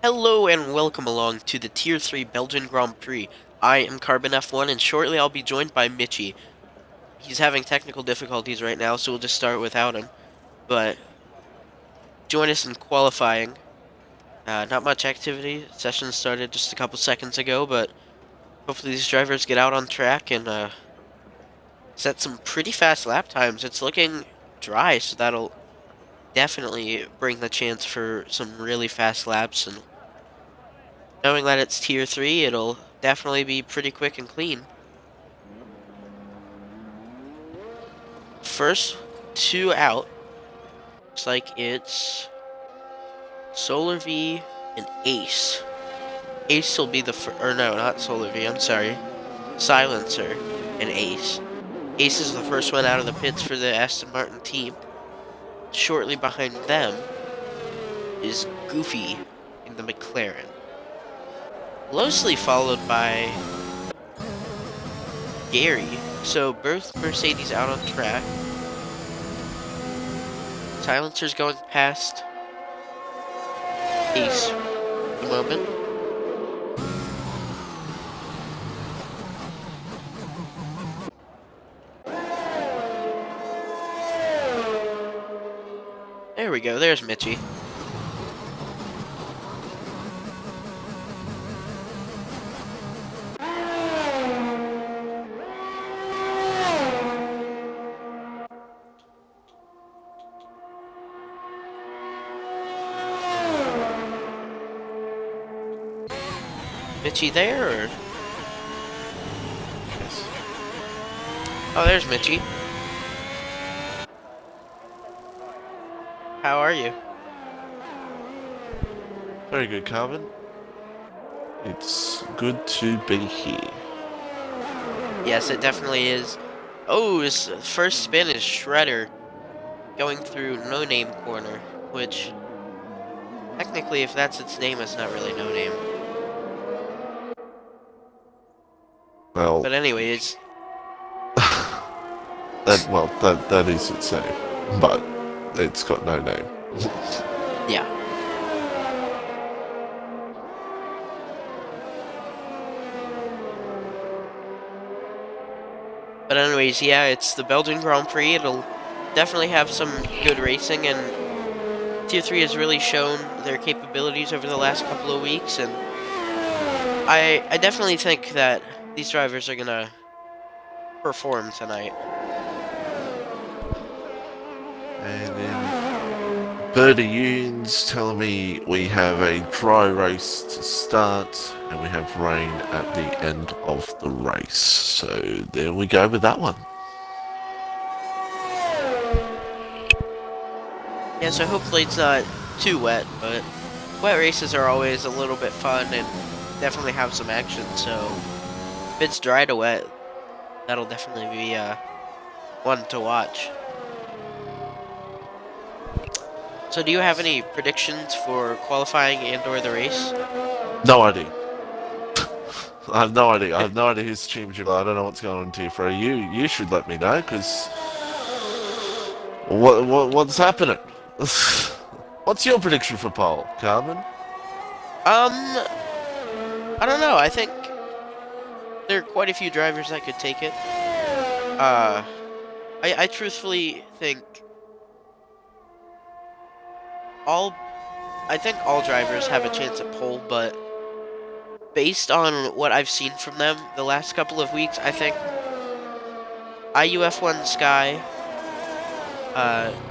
Hello and welcome along to the Tier 3 Belgian Grand Prix. I am Carbon F1 and shortly I'll be joined by Mitchie. He's having technical difficulties right now, so we'll just start without him. But join us in qualifying. Not much activity. Session started just a couple seconds ago, but hopefully these drivers get out on track and set some pretty fast lap times. It's looking dry, so that'll definitely bring the chance for some really fast laps, and knowing that it's Tier 3, it'll definitely be pretty quick and clean. First two out. Looks like it's Solar V and Ace. Ace will be the or no, not Solar V, I'm sorry. Silencer and Ace. Ace is the first one out of the pits for the Aston Martin team. Shortly behind them is Goofy in the McLaren. Closely followed by Gary. So both Mercedes out on track. Silencer's going past Ace at the moment. There we go, there's Mitchie. Mitchie there, or? Yes. Oh, there's Mitchie. How are you? Very good, Carbon. It's good to be here. Yes, it definitely is. Oh, his first spin is Shredder going through No Name Corner, which technically, if that's its name, it's not really No Name. Well, But anyways, that is its name, but it's got no name. yeah. But anyways, yeah, it's the Belgian Grand Prix. It'll definitely have some good racing, and Tier 3 has really shown their capabilities over the last couple of weeks, and I definitely think that these drivers are gonna perform tonight. And then Birdie Yoon's telling me we have a dry race to start, and we have rain at the end of the race. So there we go with that one. Yeah, so hopefully it's not too wet, but wet races are always a little bit fun and definitely have some action, so if it's dry to wet, that'll definitely be one to watch. So do you have any predictions for qualifying and or the race? No idea. I have no idea. I have no idea who's the championship. I don't know what's going on in Tier 3. You should let me know, because what's happening? What's your prediction for pole, Carmen? I don't know. I think there are quite a few drivers that could take it. I truthfully think all I think all drivers have a chance at pole, but based on what I've seen from them the last couple of weeks, I think IUF1 Sky,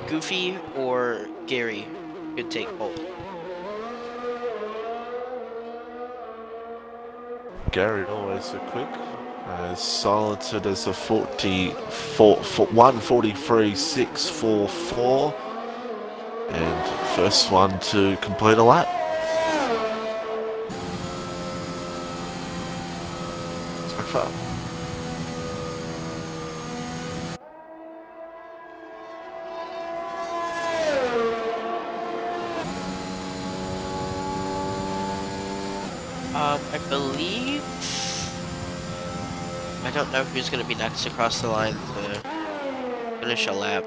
Goofy, or Gary could take pole. Gary always so quick. Silenced as a 1:43.644, and first one to complete a lap. So far. I believe I don't know who's going to be next across the line to finish a lap.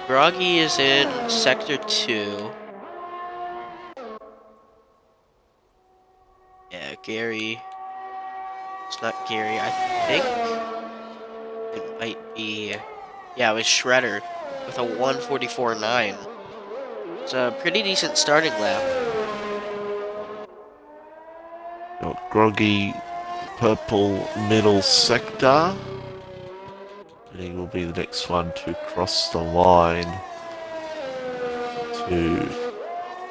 Groggy is in Sector 2. Gary. It's not Gary. I think it might be. Yeah, it was Shredder with a 1:44.9. It's a pretty decent starting lap. Got Groggy, purple middle sector. And he will be the next one to cross the line to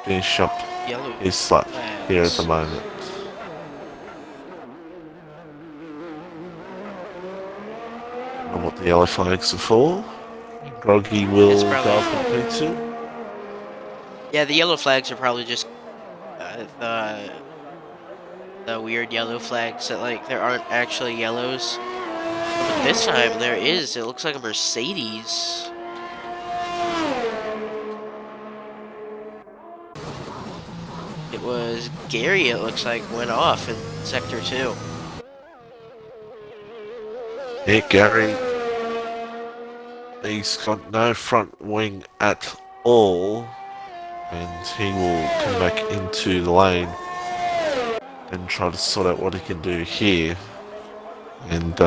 finish up Yellow his lap here at the flags. moment. Don't know what the yellow flags are for. Groggy will It's go probably. up in P2. Yeah, the yellow flags are probably just the weird yellow flags that like there aren't actually yellows. But this time there is. It looks like a Mercedes. It was Gary, it looks like, went off in Sector 2. Yeah, Gary. He's got no front wing at all. And he will come back into the lane and try to sort out what he can do here. And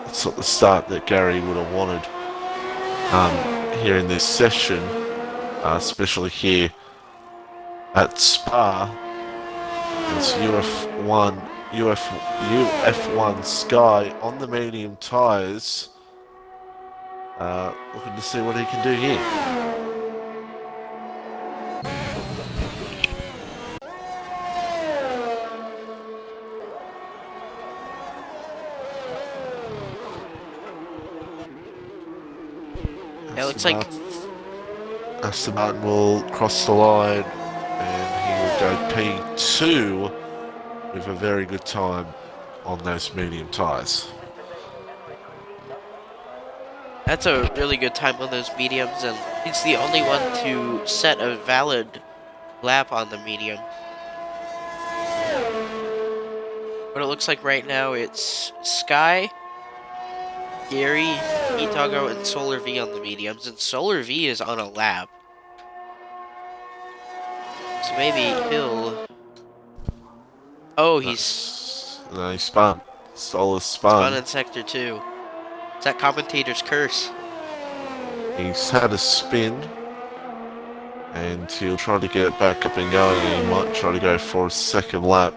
it's not the start that Gary would have wanted here in this session, especially here at Spa. It's UF1 Sky on the medium tyres, looking to see what he can do here. It looks like Aston Martin will cross the line and he will go P2 with a very good time on those medium tyres. that's a really good time on those mediums, and he's the only one to set a valid lap on the medium. But it looks like right now it's Sky, Gary, Itago, and Solar V on the mediums, and Solar V is on a lap. So maybe he'll... Oh, he's No, he spun. Solar spun spun. in Sector 2. It's that commentator's curse. He's had a spin and he'll try to get it back up and going, and he might try to go for a second lap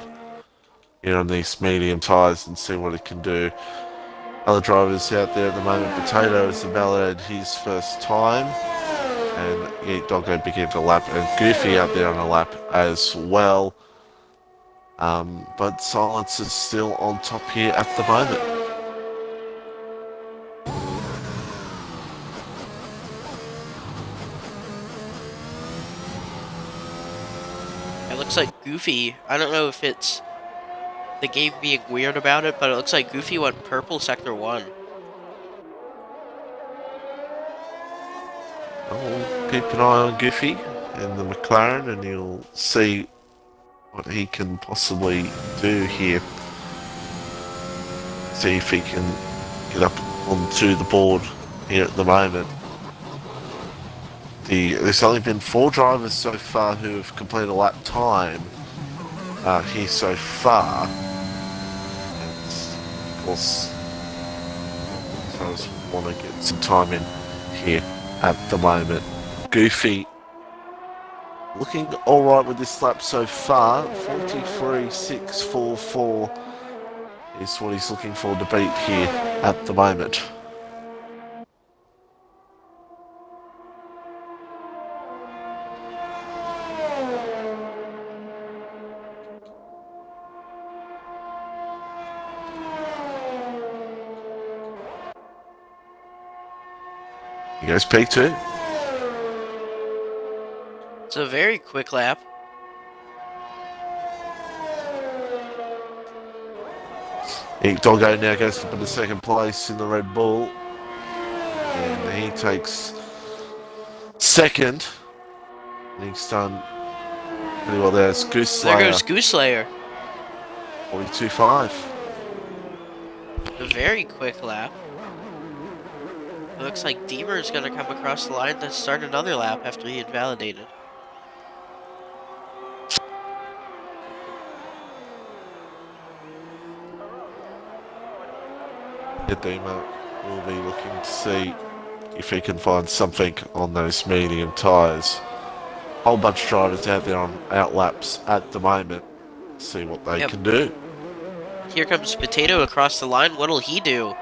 here on these medium tyres and see what he can do. Other drivers out there at the moment, Potato has validated his first time, and Eat Doggo began the lap, and Goofy out there on a lap as well. But Silence is still on top here at the moment. It looks like Goofy, I don't know if it's the game being weird about it, but it looks like Goofy went purple Sector 1. I'll keep an eye on Goofy and the McLaren, and you'll see what he can possibly do here. See if he can get up onto the board here at the moment. There's only been 4 drivers so far who have completed a lap time here so far. And of course, drivers want to get some time in here at the moment. Goofy looking alright with this lap so far. 43.644 is what he's looking for to beat here at the moment. He goes P2. It's a very quick lap. Eat Doggo now goes up into second place in the Red Bull. And he takes second. And he's done pretty well there. It's Goose Slayer. There goes Goose Slayer. 42.5. A very quick lap. It looks like Deemer is going to come across the line to start another lap after he had validated. Edema will be looking to see if he can find something on those medium tyres. Whole bunch of drivers out there on outlaps at the moment. See what they Yep. can do. Here comes Potato across the line. What'll he do?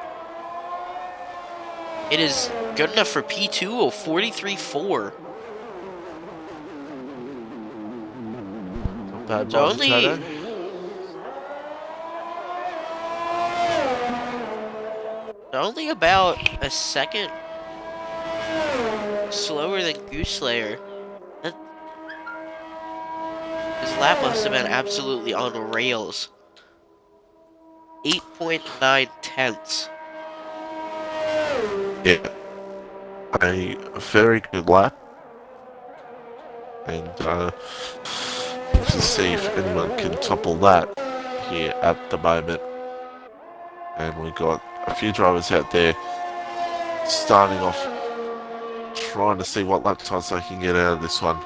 It is good enough for P2 of 43.4. Not bad, So by Potato. only about a second slower than Gooselayer. His lap must have been absolutely on rails. 8.9 tenths. Yeah. A very good lap. And to see if anyone can topple that here at the moment. And we've got a few drivers out there starting off trying to see what lap times they can get out of this one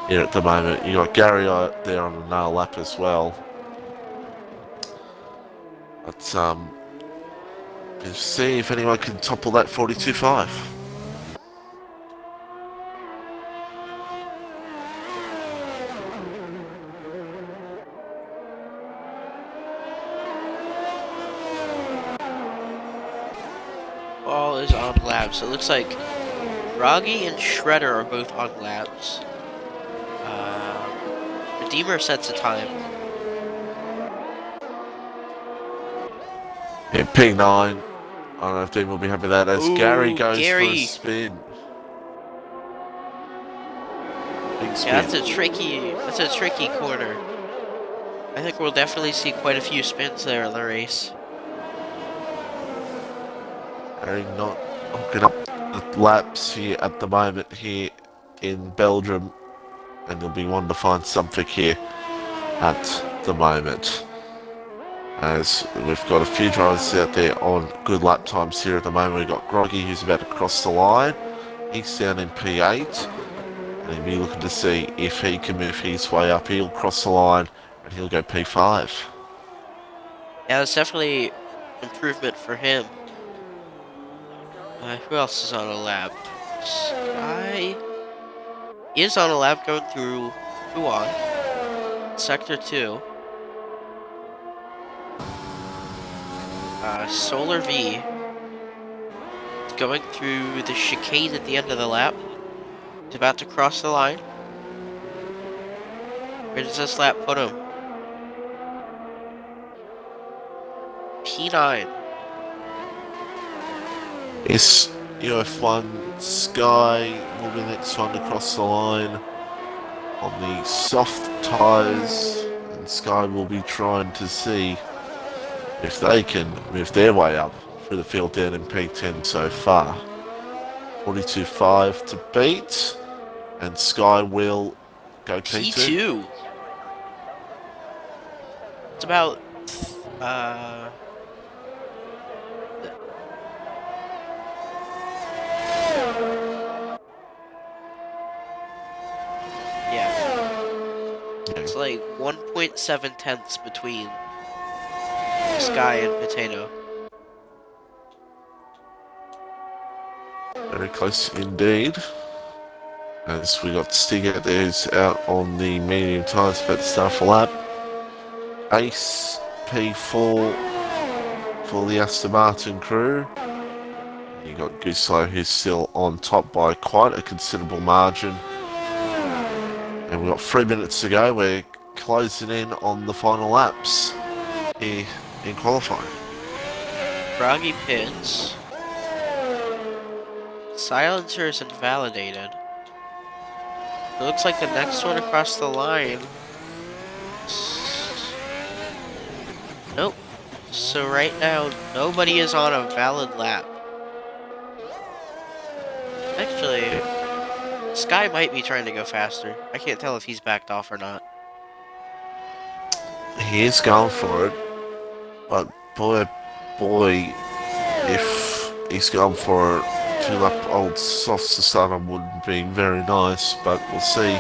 here at the moment. You got Gary out there on another lap as well. Let's see if anyone can topple that 42.5. All is on laps. So it looks like Froggy and Shredder are both on laps. Redeemer sets a time. Yeah, P9. I don't know if Dean will be happy with that as Ooh, Gary goes for Gary. a spin. Big spin. Yeah, that's a tricky corner. I think we'll definitely see quite a few spins there in the race. Gary not hooking up the laps here at the moment here in Belgium. And he'll be wanting to find something here at the moment. As we've got a few drivers out there on good lap times here at the moment. We've got Groggy who's about to cross the line. He's down in P8. And he'll be looking to see if he can move his way up. He'll cross the line and he'll go P5. Yeah, that's definitely improvement for him. Who else is on a lap? Sky is on a lap going through Huan. Sector 2. Solar V is going through the chicane at the end of the lap. He's about to cross the line. Where does this lap put him? P9. It's UF1 Sky will be the next one to cross the line on the soft tyres, and Sky will be trying to see if they can move their way up through the field down in P10 so far. 42.5 to beat, and Sky will go P2. P2. It's about yeah. It's like 1.7 tenths between Sky and Potato. Very close indeed. As we got Stig out there who's out on the medium tyres about to start a lap. Ace P4 for the Aston Martin crew. You got Gooslow who's still on top by quite a considerable margin. And we've got 3 minutes to go. We're closing in on the final laps here in qualifying. Froggy pits. Silencer is invalidated. It looks like the next one across the line. Nope. So right now, nobody is on a valid lap. Actually, Sky might be trying to go faster. I can't tell if he's backed off or not. He is going for it, but boy, if he's going for it, 2 lap old softs to start on wouldn't be very nice, but we'll see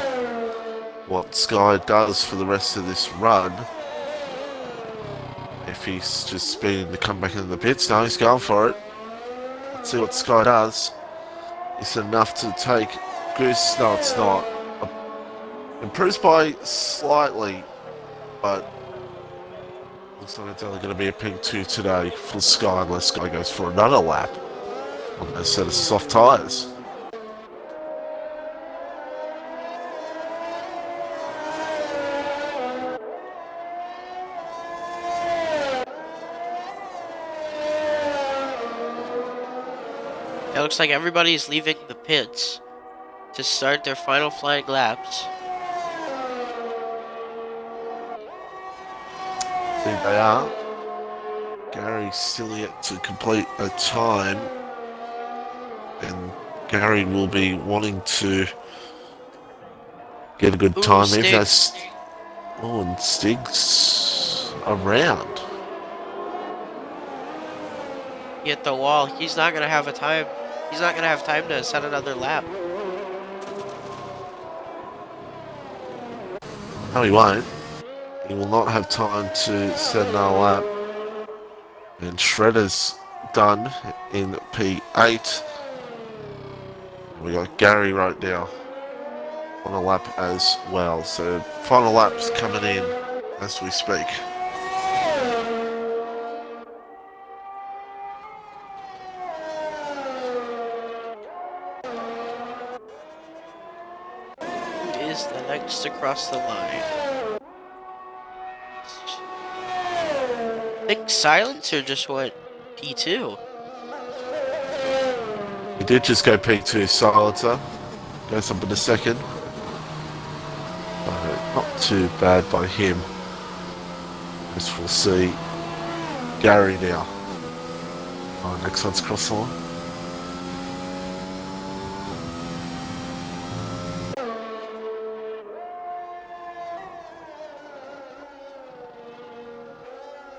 what Sky does for the rest of this run. if he's just speeding to come back into the pits. No, he's going for it. Let's see what Sky does. Is it enough to take Goose? No, it's not. Improves by slightly, but looks like it's only going to be a P2 today for Sky unless Sky goes for another lap on a set of soft tyres. It looks like everybody's leaving the pits to start their final flying laps. There they are. Gary's still yet to complete a time, and Gary will be wanting to get a good time. Even though and Stig's around. He hit the wall. He's not gonna have a time. He's not gonna have time to set another lap. No, he won't. He will not have time to set another lap. And Shredder's done in P8. We got Gary right now on a lap as well. So final lap's coming in as we speak. Who is the next to cross the line? I think Silencer just went P2. He did just go P2 Silencer. Goes up in a second. But not too bad by him. As we'll see Gary now. Oh, next one's cross the line.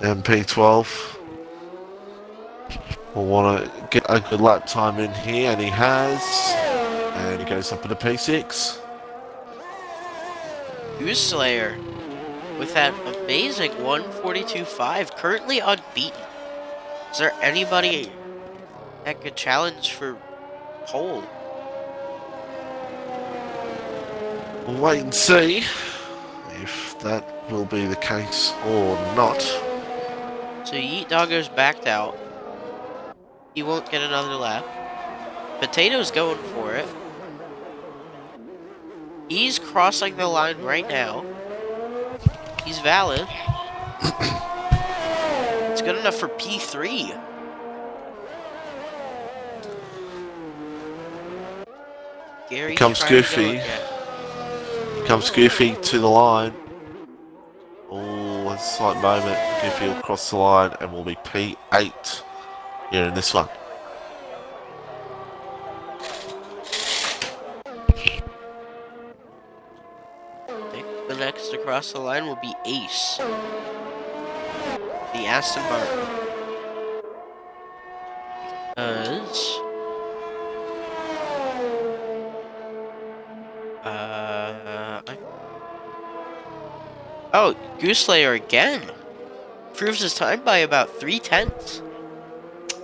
And P12 will want to get a good lap time in here, and he has. And he goes up into P6. Goose Slayer with that amazing 142.5, currently unbeaten. Is there anybody that could challenge for pole? We'll wait and see if that will be the case or not. So Yeet Doggo's backed out. He won't get another lap. Potato's going for it. He's crossing the line right now. He's valid. It's good enough for P3. Gary Here comes Goofy. Here comes Goofy to the line. Oh, a slight moment. Goofy will cross the line and will be P8 here in this one. The next across the line will be Ace, the Aston Martin. Oh, Goose Slayer again. Proves his time by about 3/10.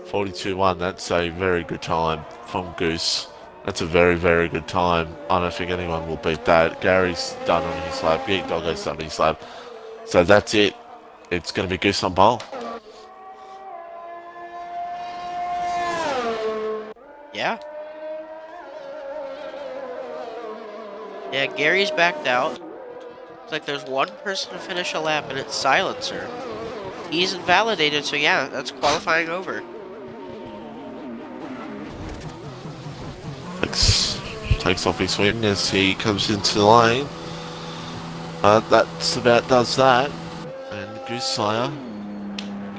42-1, that's a very good time from Goose. That's a very, very good time. I don't think anyone will beat that. Gary's done on his lap. Yeet Doggo's done on his lap. So that's it. It's going to be Goose on pole. Yeah. Yeah, Gary's backed out. Looks like there's one person to finish a lap, and it's Silencer. He's invalidated, so yeah, that's qualifying over. Takes off his wing as he comes into the lane. That's about does that. And Goose Slayer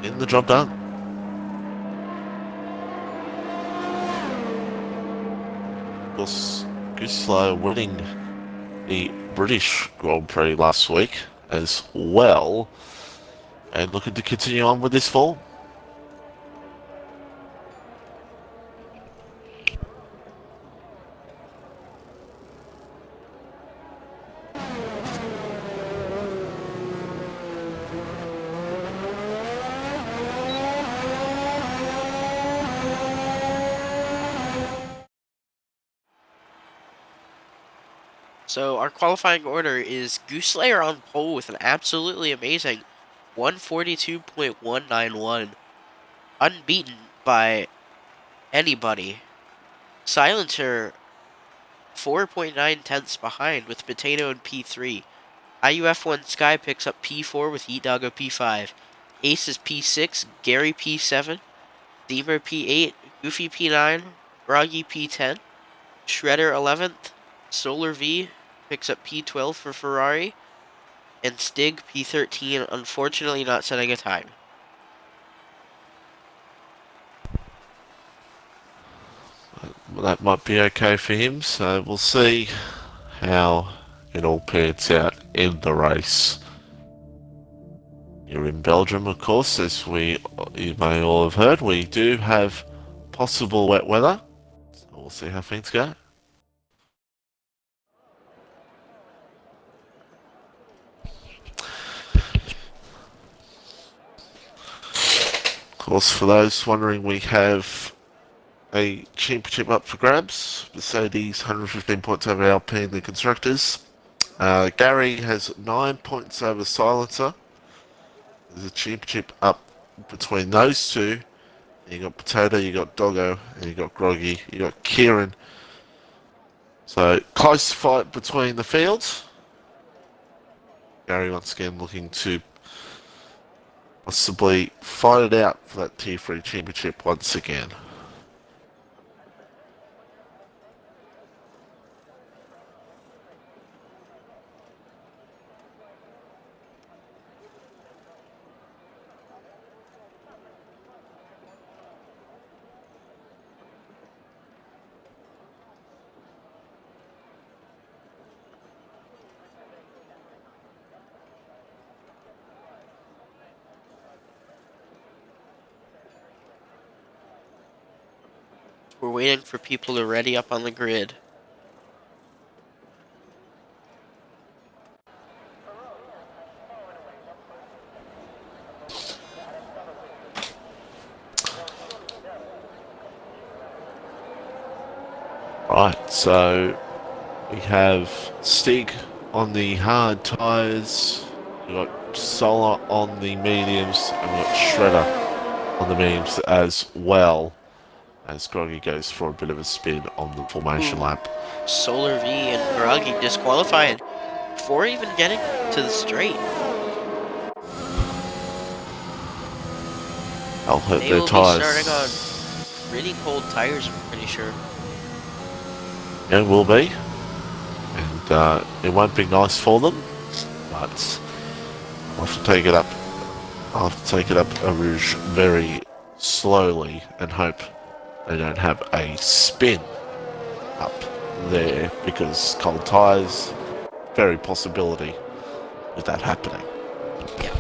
getting the job done. Of course, Goose Slayer winning the British Grand Prix last week as well. And looking to continue on with this form. So our qualifying order is Gooslayer on pole with an absolutely amazing 142.191, unbeaten by anybody. Silencer 4.9 tenths behind with Potato in P3. IUF1 Sky picks up P4 with Heat Doggo P5. Ace is P6, Gary P7, Deemer P8, Goofy P9, Groggy P10, Shredder 11th, Solar V picks up P12 for Ferrari, and Stig P13, unfortunately not setting a time. That might be okay for him, so we'll see how it all pans out in the race. You're in Belgium, of course, as you may all have heard. We do have possible wet weather, so we'll see how things go. Of course, for those wondering, we have a championship up for grabs. Mercedes 115 points over Alpine, the constructors. Gary has 9 points over Silencer. There's a championship up between those two. You got Potato, you got Doggo, and you got Groggy, you got Kieran. So close fight between the fields. Gary once again looking to possibly fight it out for that Tier 3 championship once again. We're waiting for people to ready up on the grid. Right, so we have Stig on the hard tyres, we've got Solar on the mediums, and we've got Shredder on the mediums as well, as Groggy goes for a bit of a spin on the formation lap. Solar V and Groggy disqualified before even getting to the straight. I'll hurt They their will tyres. be starting on really cold tires, I'm pretty sure. Yeah, will be. And it won't be nice for them, but I'll have to take it up. I'll have to take it up a rouge very slowly and hope they don't have a spin up there, because cold tyres, very possibility of that happening. Yeah.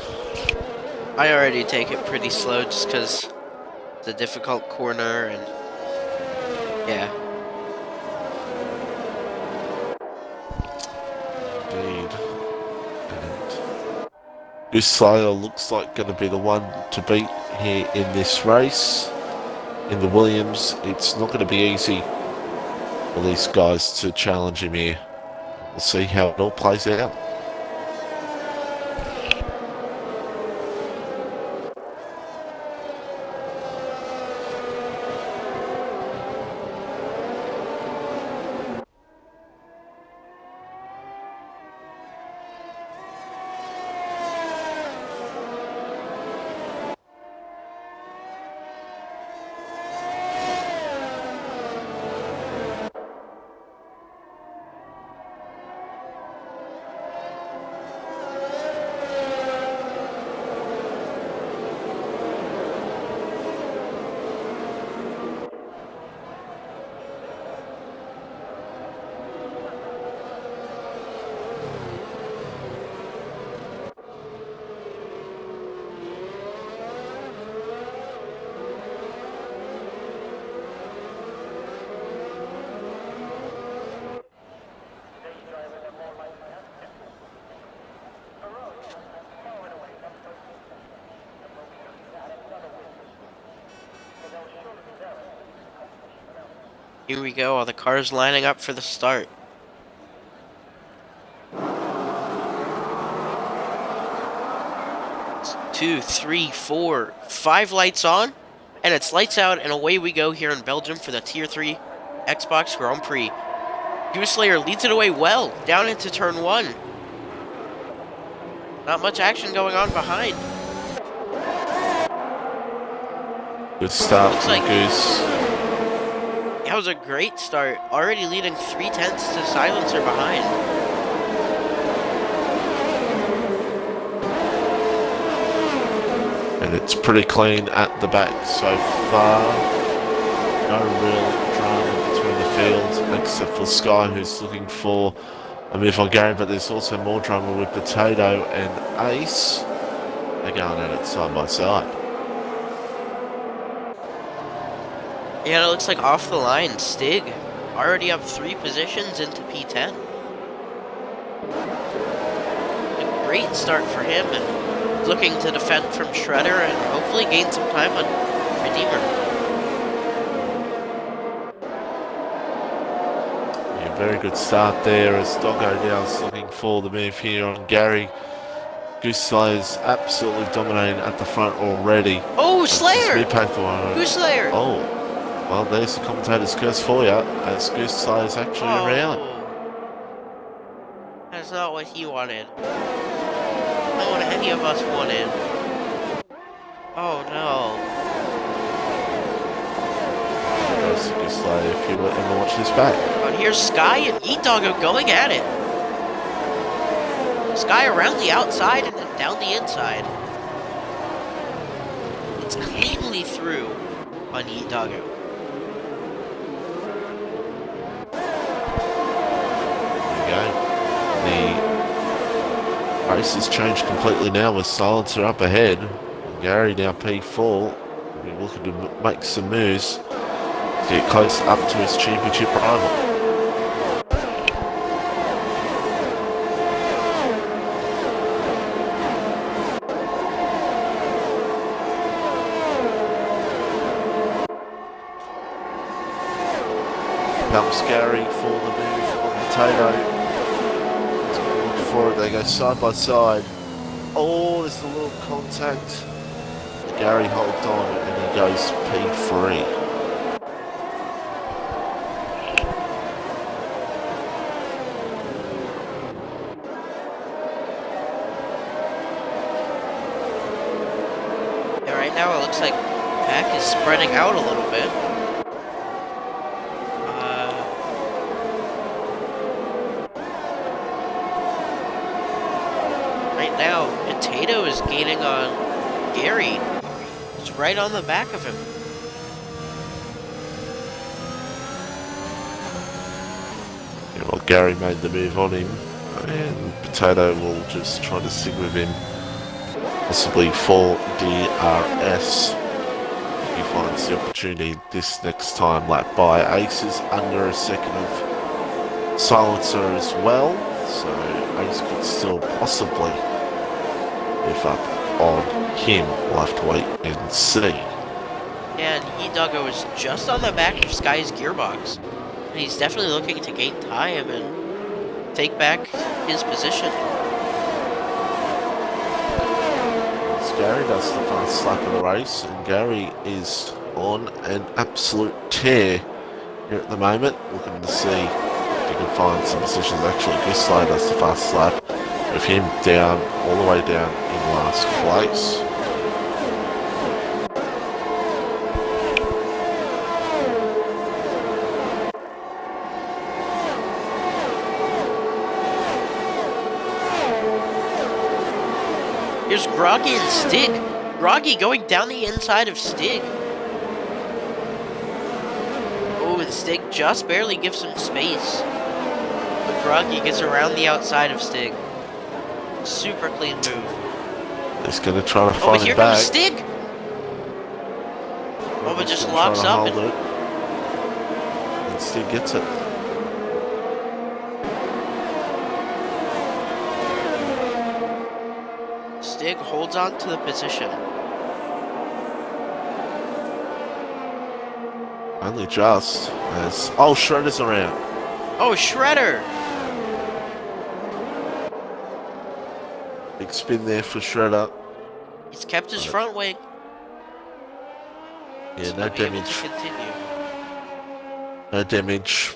I already take it pretty slow just because it's a difficult corner and yeah. Indeed. And Uslayer looks like going to be the one to beat here in this race. In the Williams, it's not going to be easy for these guys to challenge him here. We'll see how it all plays out. Here we go, all the cars lining up for the start. 2, 3, 4, 5 lights on, and it's lights out, and away we go here in Belgium for the Tier 3 Xbox Grand Prix. Gooslayer leads it away well, down into turn 1. Not much action going on behind. Good start Looks from like Goose. that was a great start, already leading 3/10 to Silencer behind. And it's pretty clean at the back so far. No real drama between the field, except for Sky, who's looking for a move on Gary, but there's also more drama with Potato and Ace. They're going at it side by side. Yeah, it looks like off the line, Stig already up 3 positions into P10. A great start for him, and looking to defend from Shredder and hopefully gain some time on Redeemer. Yeah, very good start there as Doggo now is looking for the move here on Gary. Goose is absolutely dominating at the front already. Oh, Slayer! Goose Slayer! Oh, well, there's the commentator's curse for you, as Goose is actually around. That's not what he wanted. Not what any of us wanted. Oh no. There's Goose if you ever watch this back. And here's Sky and Yeet Doggo going at it. Sky around the outside and then down the inside. It's cleanly through on Yeet Doggo. The race has changed completely now with Silencer up ahead. Gary now P4. We're looking to make some moves to get close up to his championship rival. Comes Gary for the move on Potato. For it, they go side by side. Oh, there's a little contact. Gary holds on and he goes P3. Yeah, right now it looks like Pack is spreading out a little bit. Right now, Potato is gaining on Gary. It's right on the back of him. Yeah, well, Gary made the move on him, and Potato will just try to stick with him, possibly for DRS if he finds the opportunity this next time lap by. Ace is under a second of Silencer as well, so Ace could still possibly move up on him. We'll have to wait and see. And Yeet Doggo is just on the back of Sky's gearbox. And he's definitely looking to gain time and take back his position. Gary does the fast lap of the race, and Gary is on an absolute tear here at the moment. Looking to see if he can find some positions. Actually, Guslow does the fast lap, with him down, all the way down in last place. Here's Groggy and Stig. Groggy going down the inside of Stig. Oh, and Stig just barely gives him space. But Groggy gets around the outside of Stig. Super clean move. He's going to try to Oh, find but here him back. comes Stig! Oh, but just locks up. And Stig gets it. Stig holds on to the position. Only just as... Oh, Shredder's around. Oh, Shredder! Big spin there for Shredder. He's kept his front wing. Yeah, So no he'll be able to damage. continue. No damage,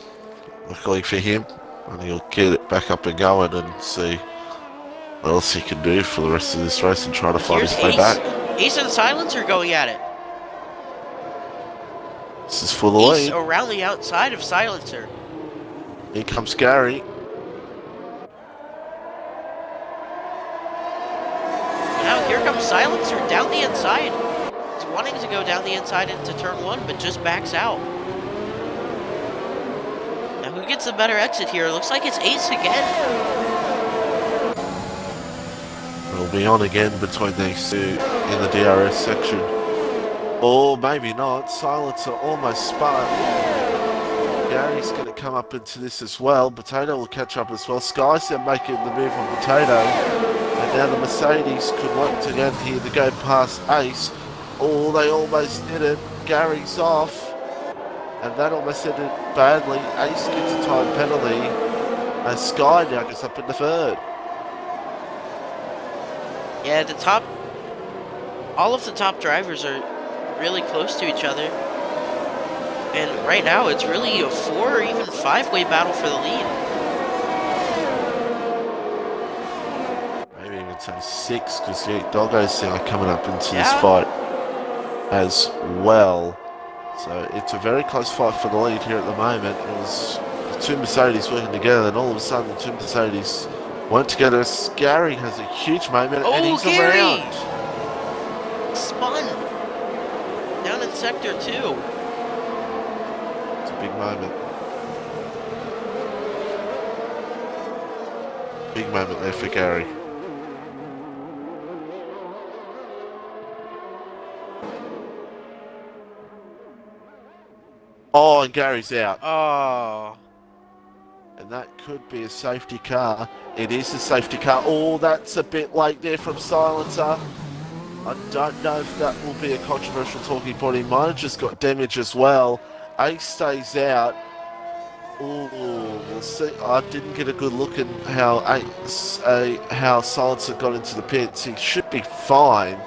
luckily for him. And he'll get it back up and going and see what else he can do for the rest of this race and try to But find here's his way back. Ace and Silencer going at it. This is for the Ace lead. around the outside of Silencer. Here comes Gary. Now here comes Silencer down the inside. He's wanting to go down the inside into turn 1, but just backs out. Now who gets the better exit here? Looks like it's Ace again. We'll be on again between these two in the DRS section. Or maybe not. Silencer almost spun. Gary's going to come up into this as well. Potato will catch up as well. Sky's then making the move on Potato. And now the Mercedes could once again here to go past Ace. Oh, they almost did it. Gary's off. And that almost did it badly. Ace gets a time penalty. And Sky now gets up in the third. Yeah, all of the top drivers are really close to each other. And right now, it's really a 4 or even 5-way battle for the lead. Maybe even say 6, because the Doggos are coming up into this fight as well. So it's a very close fight for the lead here at the moment. It was the two Mercedes working together, and all of a sudden the two Mercedes went together. Gary has a huge moment, and he's Gary! around. Spun down in sector 2. It's a big moment. Big moment there for Gary. Oh, and Gary's out. Oh. And that could be a safety car. It is a safety car. Oh, that's a bit late there from Silencer. I don't know if that will be a controversial talking point. He might have just got damage as well. Ace stays out. Oh, we'll see. I didn't get a good look at how Silencer got into the pits. He should be fine.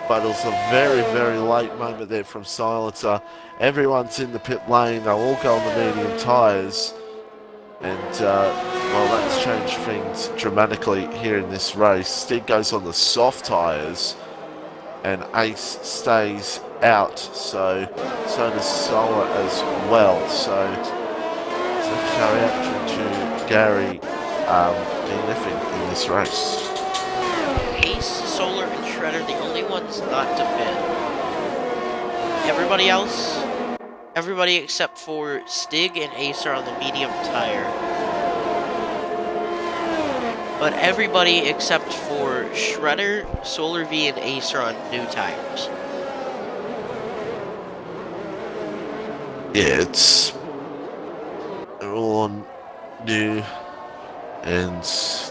But it was a very, very late moment there from Silencer. Everyone's in the pit lane. They'll all go on the medium tyres. And, well, that's changed things dramatically here in this race. Stig goes on the soft tyres. And Ace stays out. So does Solar as well. So carry out to Gary DNFing in this race. Ace, Solar, and Shredder, the only ones not to pit. Everybody except for Stig and Ace are on the medium tire. But everybody except for Shredder, Solar V, and Ace are on new tires. Yeah, they're all on new, and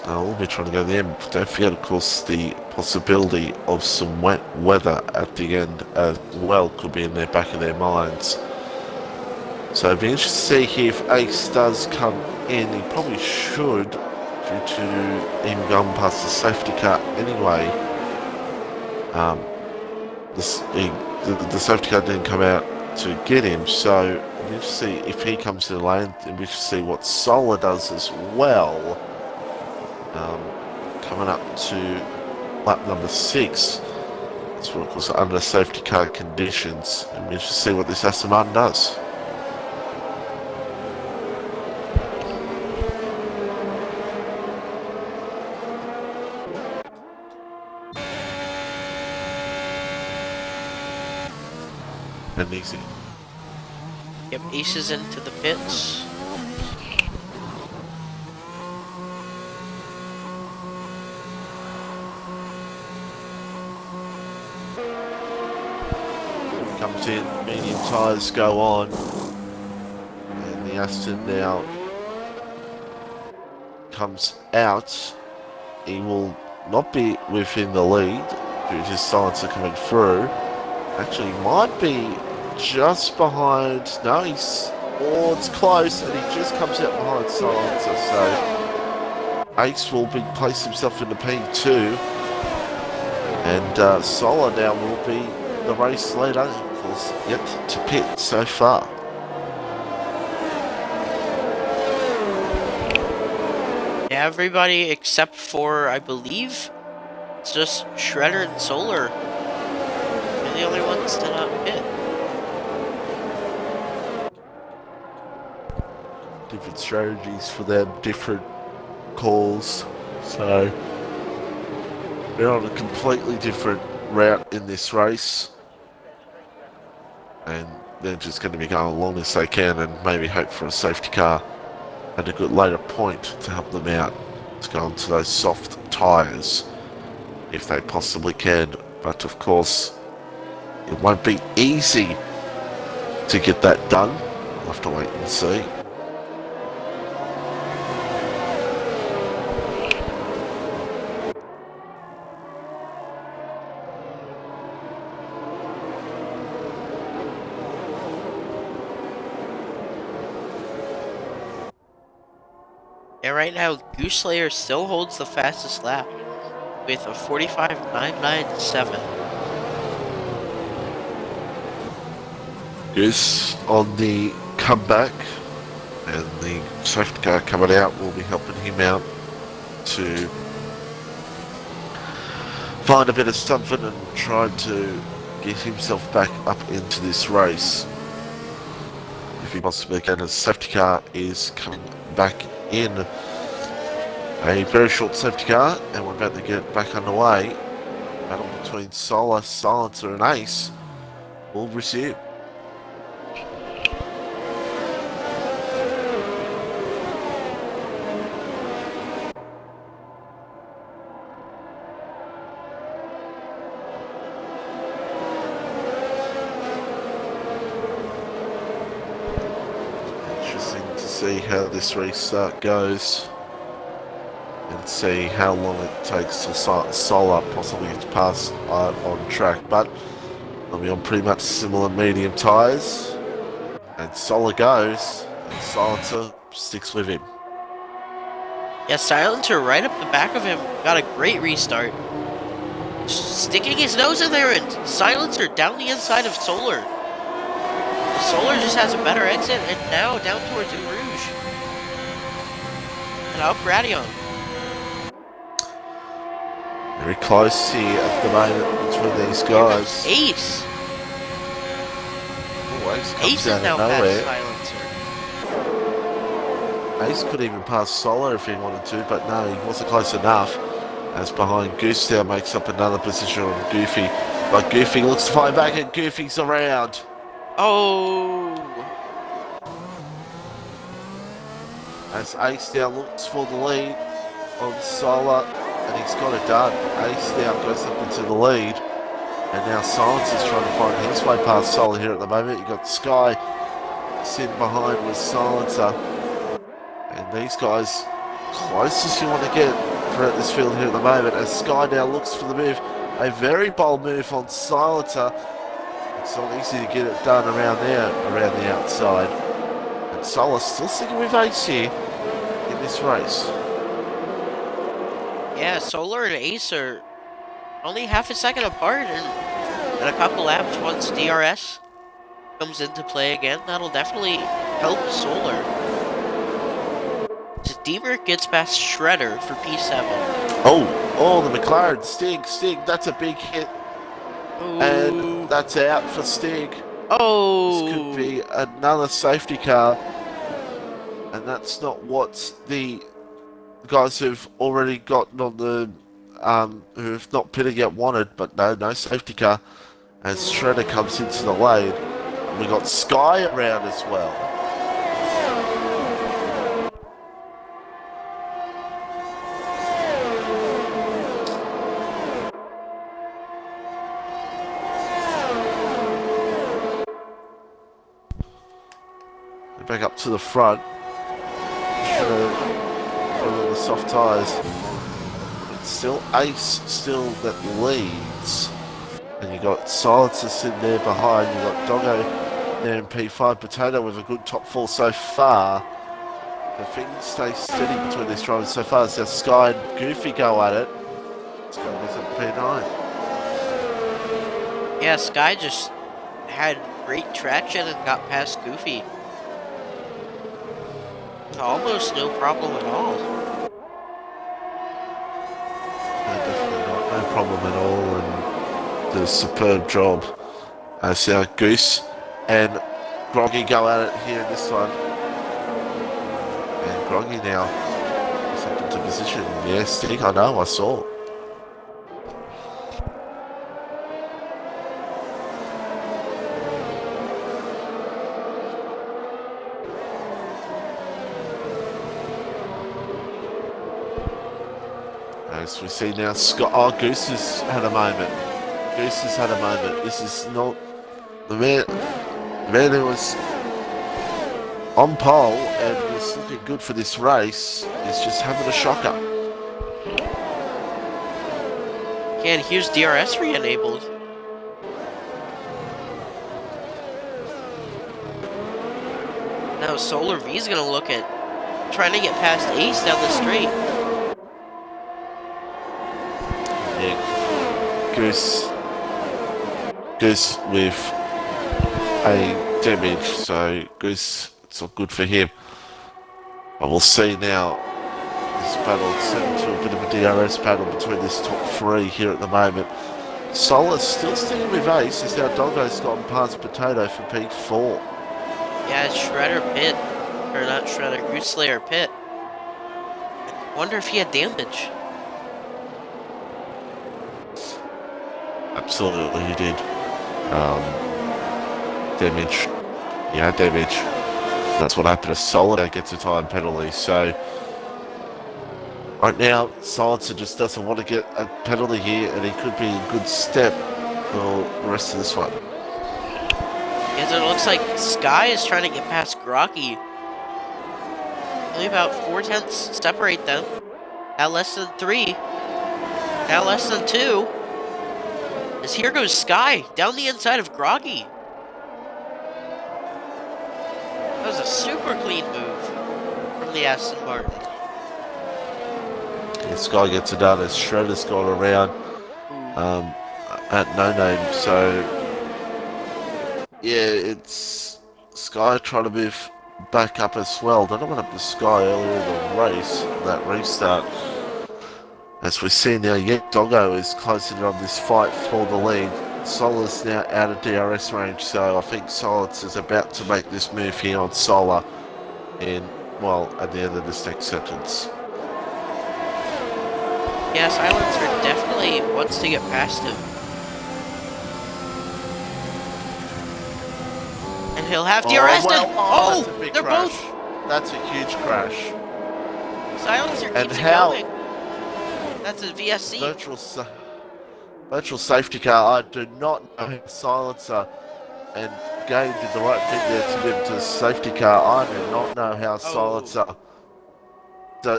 we'll be trying to go there. Don't forget, of course, the possibility of some wet weather at the end as well could be in the back of their minds. So it'd be interesting to see here if Ace does come in. He probably should, due to him going past the safety car anyway. The safety car didn't come out to get him, so we should see if he comes to the lane, and we should see what Solar does as well. Coming up to lap number 6. It's of course under safety car conditions, and we should see what this Aston Martin does. And easy. Yep, Ace is into the pits. Comes in, medium tyres go on, and the Aston now comes out. He will not be within the lead due to his silencer coming through. Actually, might be just behind. No, it's close, and he just comes out behind Silencer. So Ace will place himself in the P2. And Solar now will be the race leader, of course, yet to pit so far. Yeah, everybody except for, I believe, it's just Shredder and Solar. They're the only ones to not pit. Different strategies for them, different calls. So they're on a completely different route in this race. And they're just going to be going along as they can and maybe hope for a safety car at a good later point to help them out to go onto those soft tyres if they possibly can. But of course, it won't be easy to get that done. We'll have to wait and see. Yeah, right now, Goose Slayer still holds the fastest lap with a 45.997. Goose on the comeback, and the safety car coming out will be helping him out to find a bit of something and try to get himself back up into this race. If he possibly can, a safety car is coming back in. A very short safety car, and we're about to get back underway. Battle between Solar, Silencer and Ace will resume. Interesting to see how this restart goes and see how long it takes for Solar possibly to pass on track, but they'll be on pretty much similar medium tyres, and Solar goes and Silencer sticks with him. Yeah, Silencer right up the back of him got a great restart. Sticking his nose in there, and Silencer down the inside of Solar. Solar just has a better exit, and now down towards Eau Rouge. And up Radion. Very close here at the moment between these guys. Ace. Oh, Ace comes Ace out is now of nowhere. past Silencer. Ace could even pass Solar if he wanted to, but no, he wasn't close enough. As behind Goose now makes up another position on Goofy. But Goofy looks to find back, and Goofy's around. Oh. As Ace now looks for the lead on Solar, and he's got it done. Ace now goes up into the lead, and now Silencer's trying to find his way past Solar here at the moment. You've got Sky sitting behind with Silencer, and these guys closest you want to get throughout this field here at the moment, as Sky now looks for the move. A very bold move on Silencer. It's not easy to get it done around there, around the outside. And Solar still sticking with Ace here in this race. Yeah, Solar and Ace are only half a second apart, and in a couple laps, once DRS comes into play again, that'll definitely help Solar. Deemer gets past Shredder for P7. Oh, the McLaren. Stig, that's a big hit. Ooh. And that's out for Stig. Oh! This could be another safety car. And that's not what the guys who've already gotten on the, who've not pitted yet wanted, but no safety car. As Shredder comes into the lane. And we got Sky around as well. Back up to the front. Over the soft tyres. It's still Ace that leads. And you got Silencer sitting there behind. You got Doggo there in P5. Potato with a good top four so far. The things stay steady between these drivers so far. It's now Sky and Goofy go at it. It's going to be P9. Yeah, Sky just had great traction and got past Goofy. Almost no problem at all. Definitely not. No problem at all. And did a superb job. See how Goose and Groggy go at it here in this one. And Groggy now is up into position. Yeah, Stig, I know, I saw. As we see now, Scott. Oh, Goose has had a moment. Goose has had a moment. This is not the man. The man who was on pole and was looking good for this race is just having a shocker. Yeah, and here's DRS re-enabled. Now Solar V's gonna look at trying to get past Ace down the straight. Yeah, Goose with a damage, so Goose, it's not good for him. But we'll see now. This battle turned into a bit of a DRS battle between this top three here at the moment. Solar's still sticking with Ace, as now Doggo's gotten past Potato for P4. Yeah, it's Shredder Pit. Or not Shredder, Goose Slayer Pit. I wonder if he had damage. Absolutely, he did. Damage. Yeah, damage. That's what happened to Solid. Gets a time penalty. So right now, Silencer just doesn't want to get a penalty here, and he could be in good step for the rest of this one. Yes, it looks like Sky is trying to get past Groggy. Only about 4/10 separate them. Now less than 3. Now less than 2. As here goes Sky down the inside of Groggy. That was a super clean move from the Aston Martin. Yeah, Sky gets it done as Shredder's gone around at No Name. So yeah, it's Sky trying to move back up as well. Don't know what happened to Sky earlier in the race, that restart. As we see now, yet Doggo is closing in on this fight for the lead. Solar's now out of DRS range, so I think Silence is about to make this move here on Solar in, well, at the end of this next sentence. Yeah, Silencer definitely wants to get past him. And he'll have DRS. Oh, that's a big they're crash. both. That's a huge crash. Silencer And keeps how? it going. That's a VSC. Virtual safety car. I do not know Silencer and Game did the right thing there to move to the safety car. I do not know how Silencer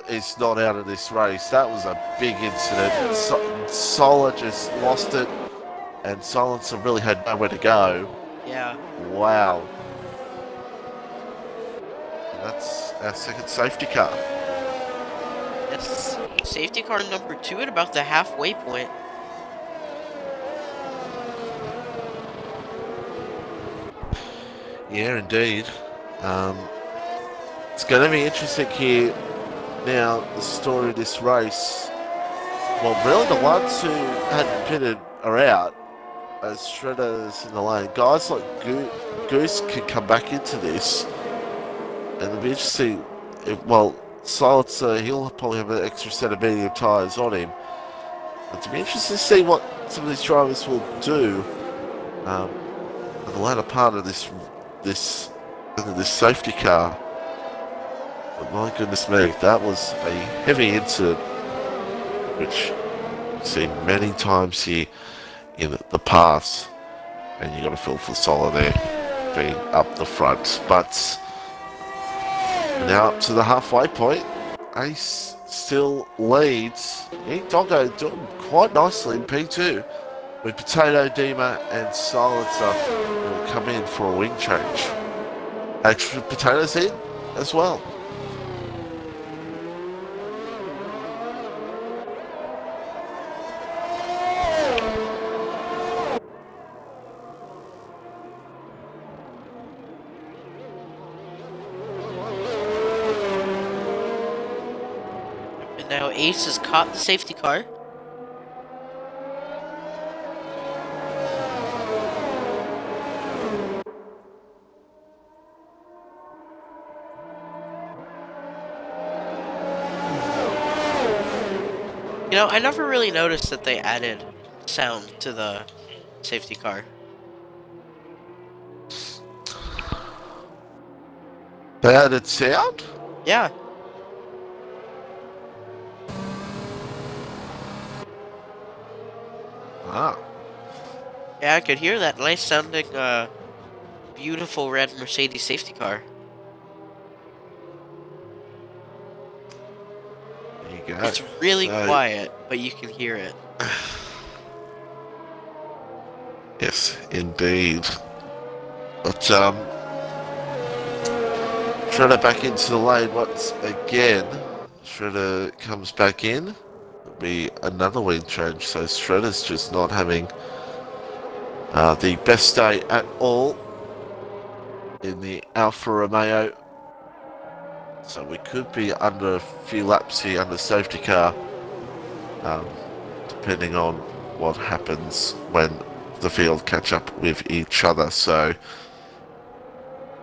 is not out of this race. That was a big incident. Solar just lost it, and Silencer really had nowhere to go. Yeah. Wow. And that's our second safety car. That's safety car number 2 at about the halfway point. Yeah, indeed. It's going to be interesting here. Now, the story of this race. Well, really, the ones who hadn't pitted are out. As Shredder's in the lane. Guys like Goose can come back into this. And it'll be interesting. Well, Silencer, he'll probably have an extra set of medium tyres on him. It'll be interesting to see what some of these drivers will do in the latter part of this safety car. But my goodness me, that was a heavy incident, which we've seen many times here in the past, and you got to feel for Solar there, being up the front. But now up to the halfway point, Ace still leads. Doggo doing quite nicely in P2, with Potato, Dima, and Silencer will come in for a wing change. Actually, Potato's in as well. Ace has caught the safety car. You know, I never really noticed that they added sound to the safety car. They added sound? Yeah. Ah. Yeah, I could hear that nice sounding, beautiful red Mercedes safety car. There you go. It's really So, quiet, but you can hear it. yes, indeed. But, Shredder back into the lane once again. Shredder comes back in. It'll be another wing change, so Shredder's just not having the best day at all in the Alfa Romeo. So we could be under a few laps here under safety car, depending on what happens when the field catch up with each other. So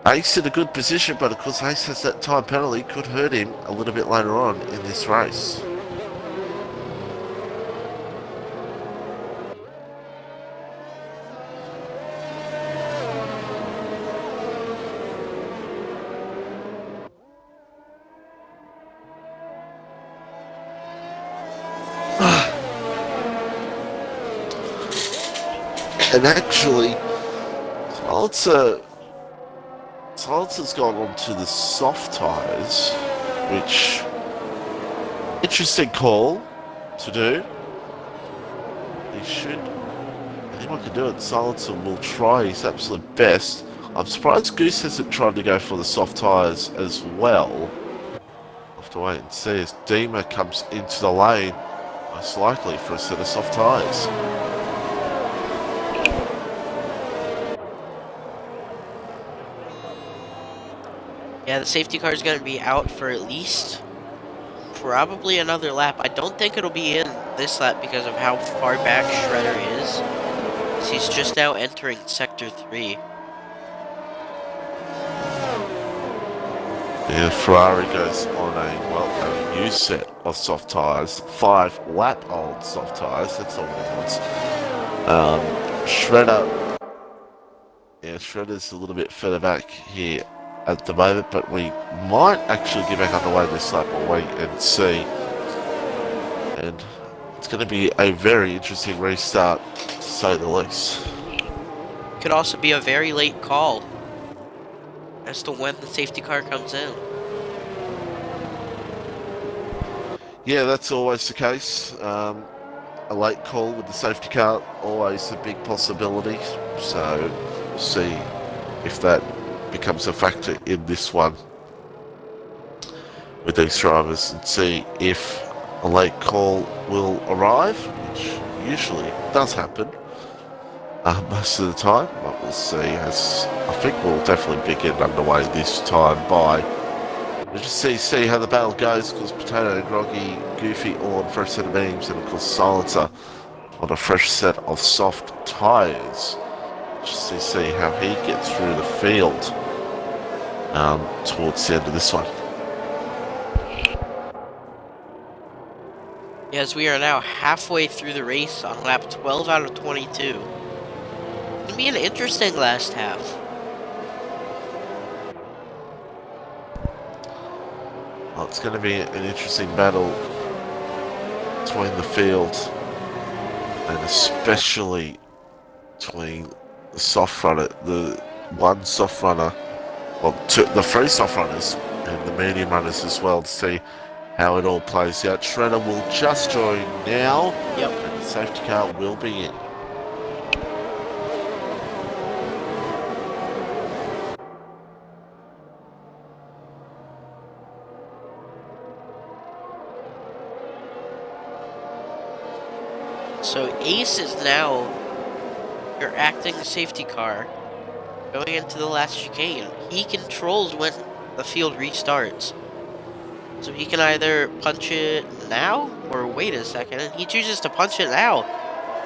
Ace in a good position, but of course Ace has that time penalty, could hurt him a little bit later on in this race. And actually, Silencer's gone on to the soft tyres, which, interesting call to do. He should, anyone can do it. Silencer will try his absolute best. I'm surprised Goose hasn't tried to go for the soft tyres as well. We'll have to wait and see as Dima comes into the lane, most likely for a set of soft tyres. Yeah, the safety car is going to be out for at least probably another lap. I don't think it'll be in this lap because of how far back Shredder is. He's just now entering Sector 3. Yeah, Ferrari goes on a new set of soft tyres, 5-lap-old soft tyres, that's all it wants. Shredder, yeah, Shredder's a little bit further back here at the moment, but we might actually get back underway this lap. We'll wait and see. And it's going to be a very interesting restart, to say the least. Could also be a very late call as to when the safety car comes in. Yeah, that's always the case. A late call with the safety car, always a big possibility. So we'll see if that becomes a factor in this one with these drivers and see if a late call will arrive, which usually does happen most of the time, but we'll see. As I think we'll definitely be getting underway this time by we'll just see how the battle goes, because Potato, Groggy, Goofy all on a fresh set of beams, and of course Silencer on a fresh set of soft tyres. Just see how he gets through the field towards the end of this one. Yes, we are now halfway through the race on lap 12 out of 22. It's going to be an interesting last half. Well, it's going to be an interesting battle between the field and especially between the soft runner, the one soft runner, well, the three soft runners and the medium runners as well, to see how it all plays out. Shredder will just join now. Yep. And the safety car will be in. So Ace is now your acting safety car going into the last chicane. He controls when the field restarts. So he can either punch it now or wait a second, and he chooses to punch it now.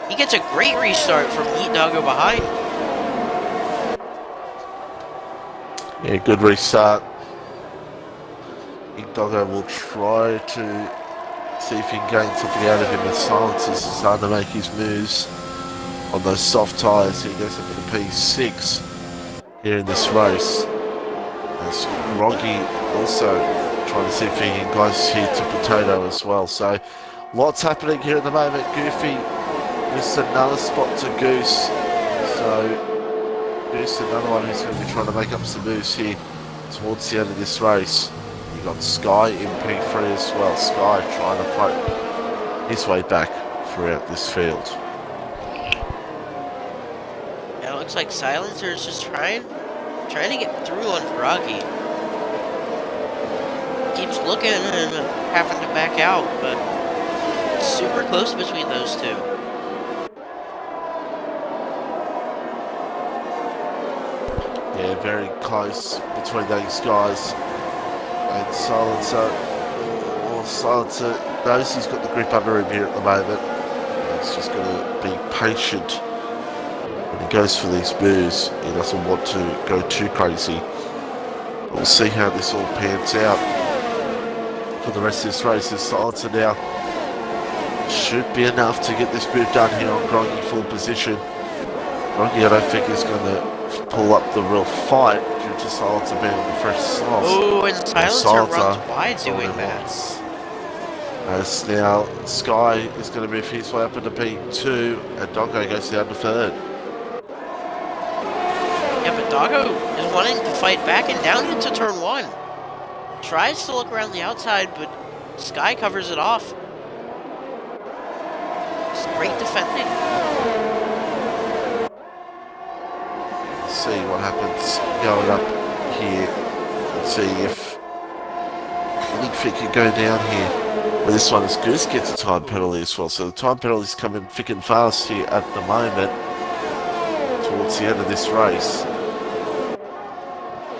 He gets a great restart from Heat Doggo behind. Yeah, good restart. Heat Doggo will try to see if he can gain something out of him as Silence is starting to make his moves on those soft tyres. He goes up to the P6 here in this race. As Groggy also trying to see if he can guys here to Potato as well. So lots happening here at the moment. Goofy missed another spot to Goose. So Goose, another one who's going to be trying to make up some moves here towards the end of this race. You got Sky in P3 as well. Sky trying to fight his way back throughout this field. Yeah, it looks like Silencer is just trying to get through on Groggy. Keeps looking and having to back out, but it's super close between those two. Yeah, very close between these guys. And Silencer knows he's got the grip under him here at the moment. He's just going to be patient when he goes for these moves. He doesn't want to go too crazy. But we'll see how this all pans out for the rest of this race. As Silencer now should be enough to get this move done here on Groggy full position. Groggy, I don't think is going to pull up the real fight due to Silencer being on the fresh sauce. Oh, and Silencer runs wide doing that. As now Sky is going to move his way up into P2 and Doggo goes down to third. Yeah, but Doggo is wanting to fight back and down into turn one. Tries to look around the outside, but Sky covers it off. It's great defending. See what happens going up here and see if anything can go down here. Well, this one is Goose gets a time penalty as well, so the time penalty is coming thick and fast here at the moment towards the end of this race.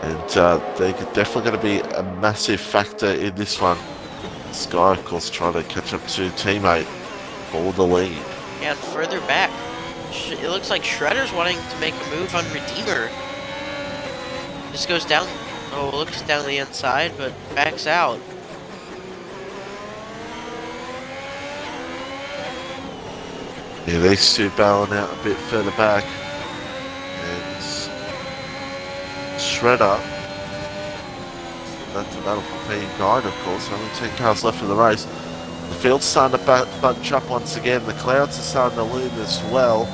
And they're definitely going to be a massive factor in this one. Sky, of course, trying to catch up to teammate for the lead. And further back, it looks like Shredder's wanting to make a move on Redeemer. Just goes down, looks down the inside, but backs out. Yeah, these two battling out a bit further back. And Shredder, that's a battle for P9, of course. Only 10 cars left in the race. The field's starting to bunch up once again. The clouds are starting to loom as well.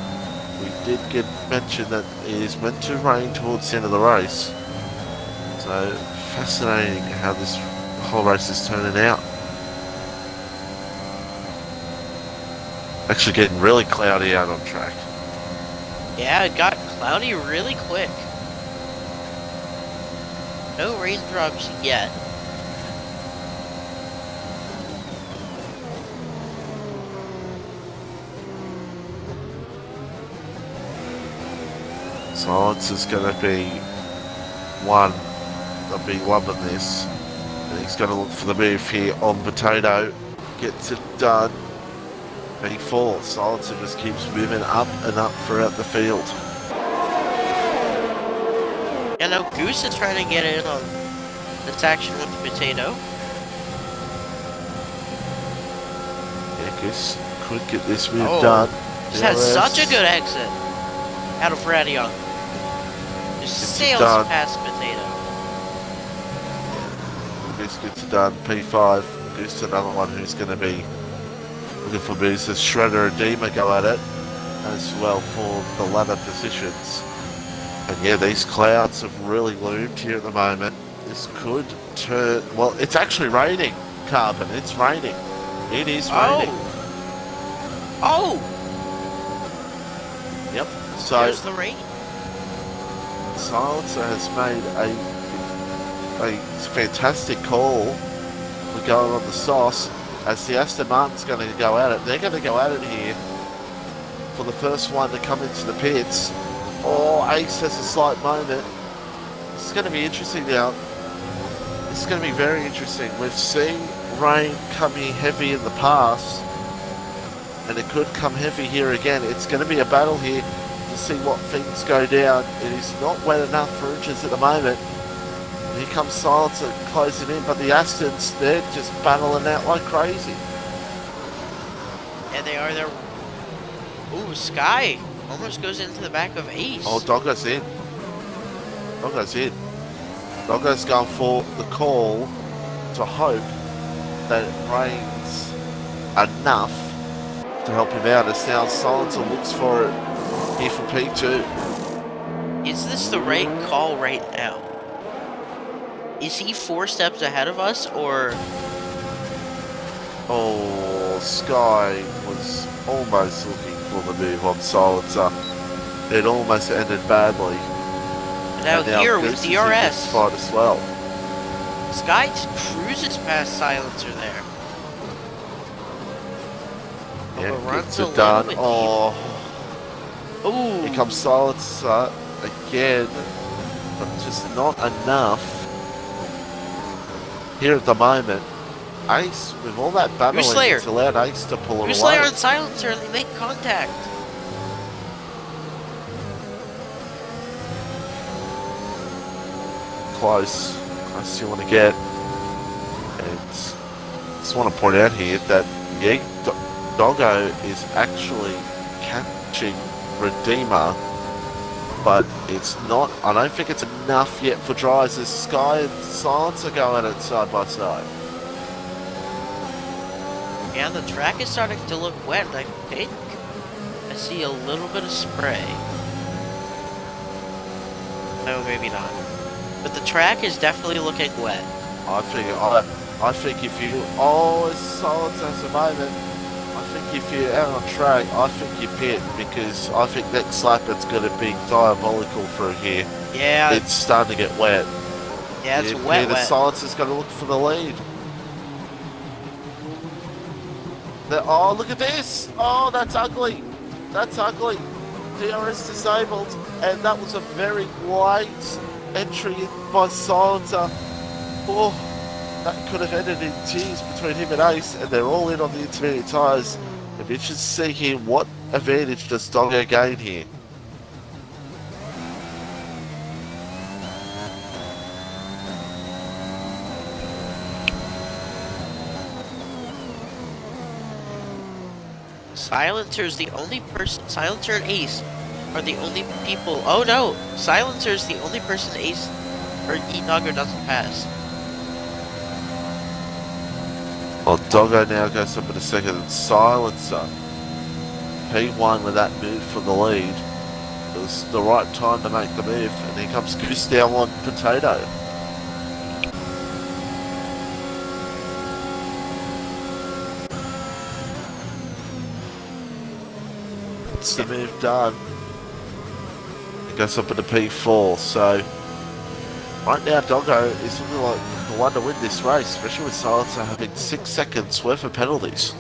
We did get mentioned that it is meant to rain towards the end of the race. So fascinating how this whole race is turning out. Actually getting really cloudy out on track. Yeah, it got cloudy really quick. No raindrops yet. Silence is going to be one. They'll be loving this. And he's going to look for the move here on Potato. Gets it done. P4. Silencer just keeps moving up and up throughout the field. Yeah, now Goose is trying to get in on this action with the Potato. Yeah, Goose could get this move done. Just had such a good exit out of Radion. Just sails past Potato. Goose gets it done. P5. Goose another one who's going to be looking for moves as Shredder and Dima go at it as well for the ladder positions. And yeah, these clouds have really loomed here at the moment. This could turn... Well, it's actually raining, Carbon. It's raining. It is raining. Oh! Yep. So there's the rain. Silencer has made a fantastic call for going on the sauce. As the Aston Martin's going to go at it. They're going to go at it here for the first one to come into the pits. Oh, Ace has a slight moment. It's going to be interesting now. It's going to be very interesting. We've seen rain come here heavy in the past, and it could come heavy here again. It's going to be a battle here to see what things go down. It is not wet enough for inches at the moment. And here comes Silencer closing in, but the Astons, they're just battling out like crazy. Yeah, they are. They're... Ooh, Sky almost goes into the back of Ace. Oh, Doggo's in. Doggo's in. Doggo's going for the call to hope that it rains enough to help him out. As now Silencer looks for it here for P2. Is this the right call right now? Is he 4 steps ahead of us, or... Oh, Sky was almost looking for the move on Silencer. It almost ended badly. Now here with Goose is in DRS. this spot as well. Sky cruises past Silencer there. Yeah, runs gets a it little done. bit Oh, Ooh. here comes Silencer again, but just not enough. Here at the moment, Ace, with all that battling, it's allowed Ace to pull it away. Slayer and Silencer, and they make contact. Close you want to get. And just want to point out here that Doggo is actually catching Redeemer, but it's not, I don't think it's enough yet for dries as Sky and Silence are going at it side by side. Yeah, the track is starting to look wet, and I think I see a little bit of spray. No, maybe not. But the track is definitely looking wet. I think if you Silence at the moment, I think if you're out on track, I think you pit, because I think next lap it's going to be diabolical through here. Yeah. It's starting to get wet. Yeah, it's wet. The Silence is going to look for the lead. Oh, look at this! Oh, that's ugly. That's ugly. DRS disabled, and that was a very late entry in by Silencer. Oh, that could have ended in tears between him and Ace, and they're all in on the intermediate tyres. If you should see here, what advantage does Doggo gain here? Silencer's the only person. Silencer and Ace are the only people. Oh no! Silencer's the only person Ace or E-Doggo doesn't pass. Well, Doggo now goes up in a second, and Silencer. P1 with that move for the lead. It was the right time to make the move, and here comes Goose down on Potato. It's the move done. It goes up into P4, so right now Doggo is looking like the one to win this race, especially with Silencer having 6 seconds worth of penalties.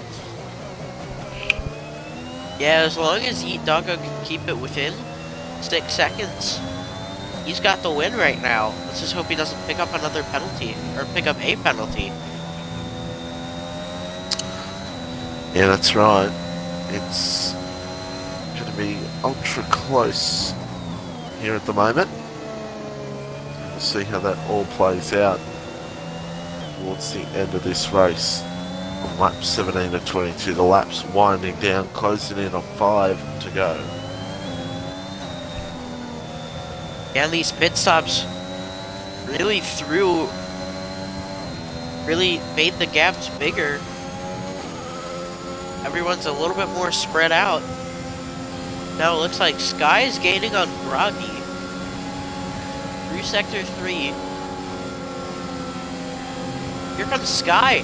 Yeah, as long as E-Doggo can keep it within 6 seconds, he's got the win right now. Let's just hope he doesn't pick up another penalty, or pick up a penalty. Yeah, that's right. It's going to be ultra close here at the moment. We'll see how that all plays out towards the end of this race. On lap 17 of 22, the laps winding down, closing in on 5 to go. And these pit stops really made the gaps bigger. Everyone's a little bit more spread out. Now it looks like Sky is gaining on Groggy through Sector 3. Here comes Sky.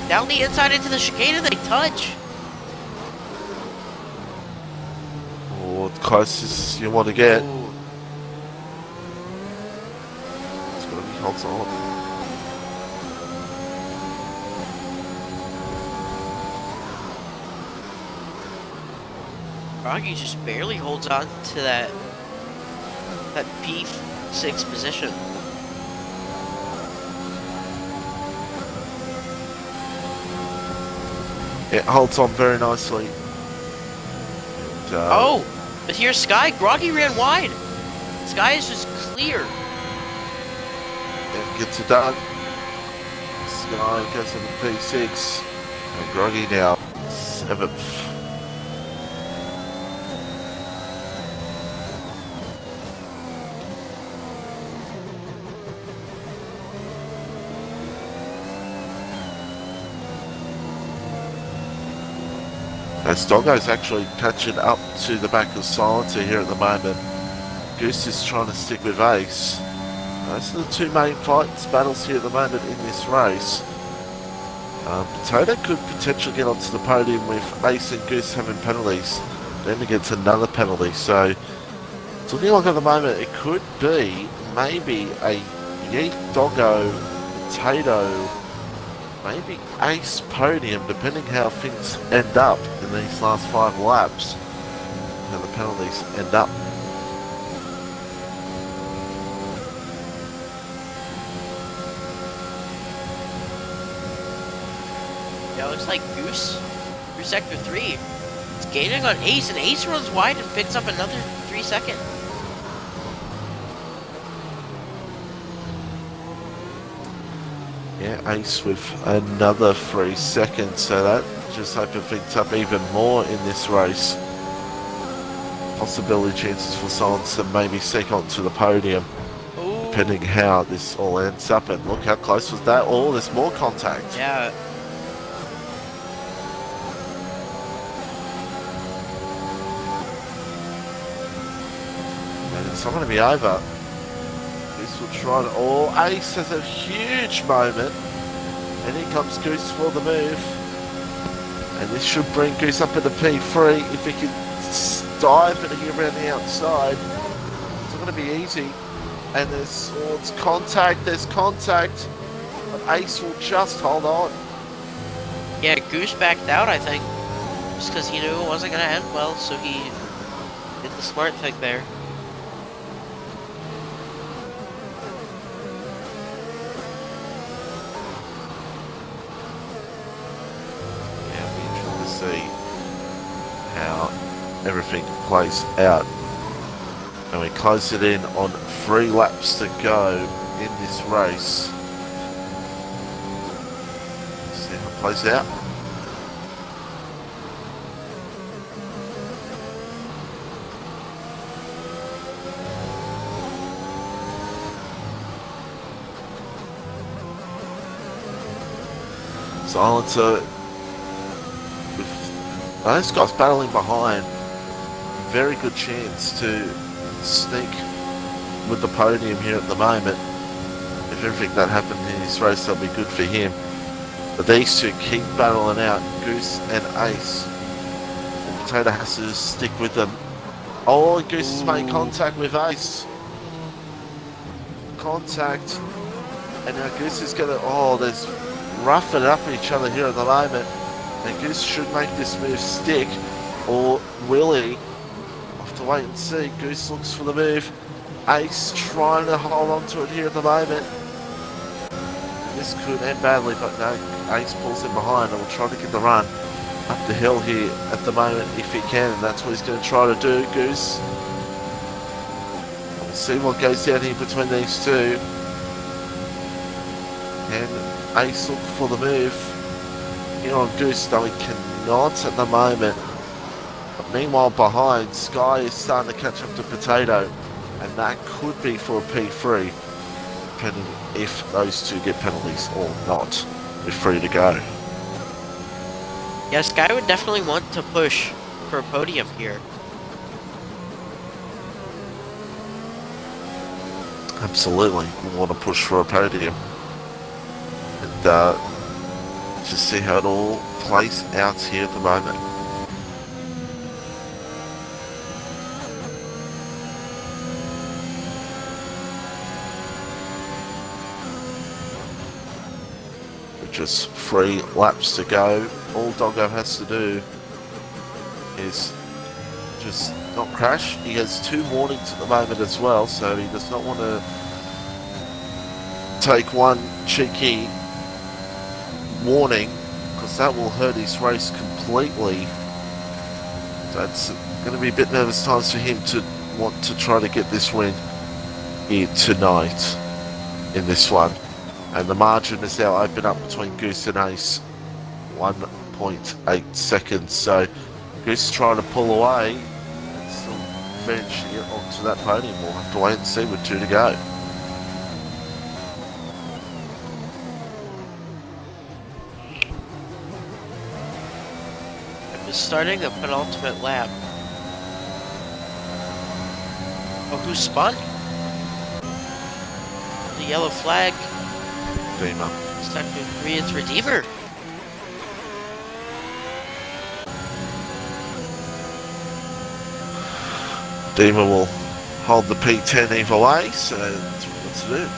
Down the inside into the chicane, and they touch. Oh, the closest you want to get. Ooh. It's going to be held on. Groggy just barely holds on to that P6 position. It holds on very nicely. And, Oh, but here's Sky. Groggy ran wide. Sky is just clear. it gets it done. Sky goes to the P6. And Groggy now 7th. As Doggo's actually catching up to the back of Silencer here at the moment. Goose is trying to stick with Ace. Those are the two main battles here at the moment in this race. Potato could potentially get onto the podium with Ace and Goose having penalties. Then it gets another penalty. So it's looking like at the moment it could be maybe a Yeet Doggo, Potato, maybe Ace podium, depending how things end up in these last 5 laps. How the penalties end up. Yeah, it looks like Goose through sector 3. It's gaining on Ace, and Ace runs wide and picks up another 3 seconds. Yeah, Ace with another 3 seconds, so that just opens things up even more in this race. Possibility chances for Silencer maybe second to the podium, depending how this all ends up. And look how close was that. Oh, there's more contact. Yeah. And it's not going to be over. This will try to... Oh, Ace has a huge moment. And here comes Goose for the move. And this should bring Goose up into P3 if he can dive it here around the outside. It's not going to be easy. And there's contact. There's contact. But Ace will just hold on. Yeah, Goose backed out, I think. Just because he knew it wasn't going to end well, so he did the smart thing there. See how everything plays out, and we close it in on 3 laps to go in this race. See how it plays out. Silencer. Those guys battling behind, very good chance to sneak with the podium here at the moment. If everything that happened in this race, that'll be good for him. But these two keep battling out, Goose and Ace. And Potato has to stick with them. Oh, Goose has made contact with Ace. Contact. And now Goose is going to... Oh, there's roughing up each other here at the moment. And Goose should make this move stick, or will he? We'll have to wait and see. Goose looks for the move. Ace trying to hold on to it here at the moment. This could end badly, but no, Ace pulls in behind and will try to get the run up the hill here at the moment if he can, and that's what he's going to try to do, Goose. We'll see what goes down here between these two. And Ace looking for the move. Here on Goose, though, he cannot at the moment. But meanwhile, behind, Sky is starting to catch up to Potato, and that could be for a P3, depending if those two get penalties or not. We're free to go. Yeah, Sky would definitely want to push for a podium here. Absolutely, we want to push for a podium. And just see how it all plays out here at the moment. With just 3 laps to go, all Doggo has to do is just not crash. He has 2 warnings at the moment as well, so he does not want to take one cheeky warning because that will hurt his race completely. That's going to be a bit nervous times for him to want to try to get this win here tonight in this one. And the margin is now open up between Goose and Ace, 1.8 seconds. So Goose is trying to pull away and still manage to get onto that podium. We'll have to wait and see with 2 to go. Starting the penultimate lap. Oh, who spun? The yellow flag. Beamer. Sector 3, it's Redeemer. Redeemer will hold the P10 either way, so that's what to do.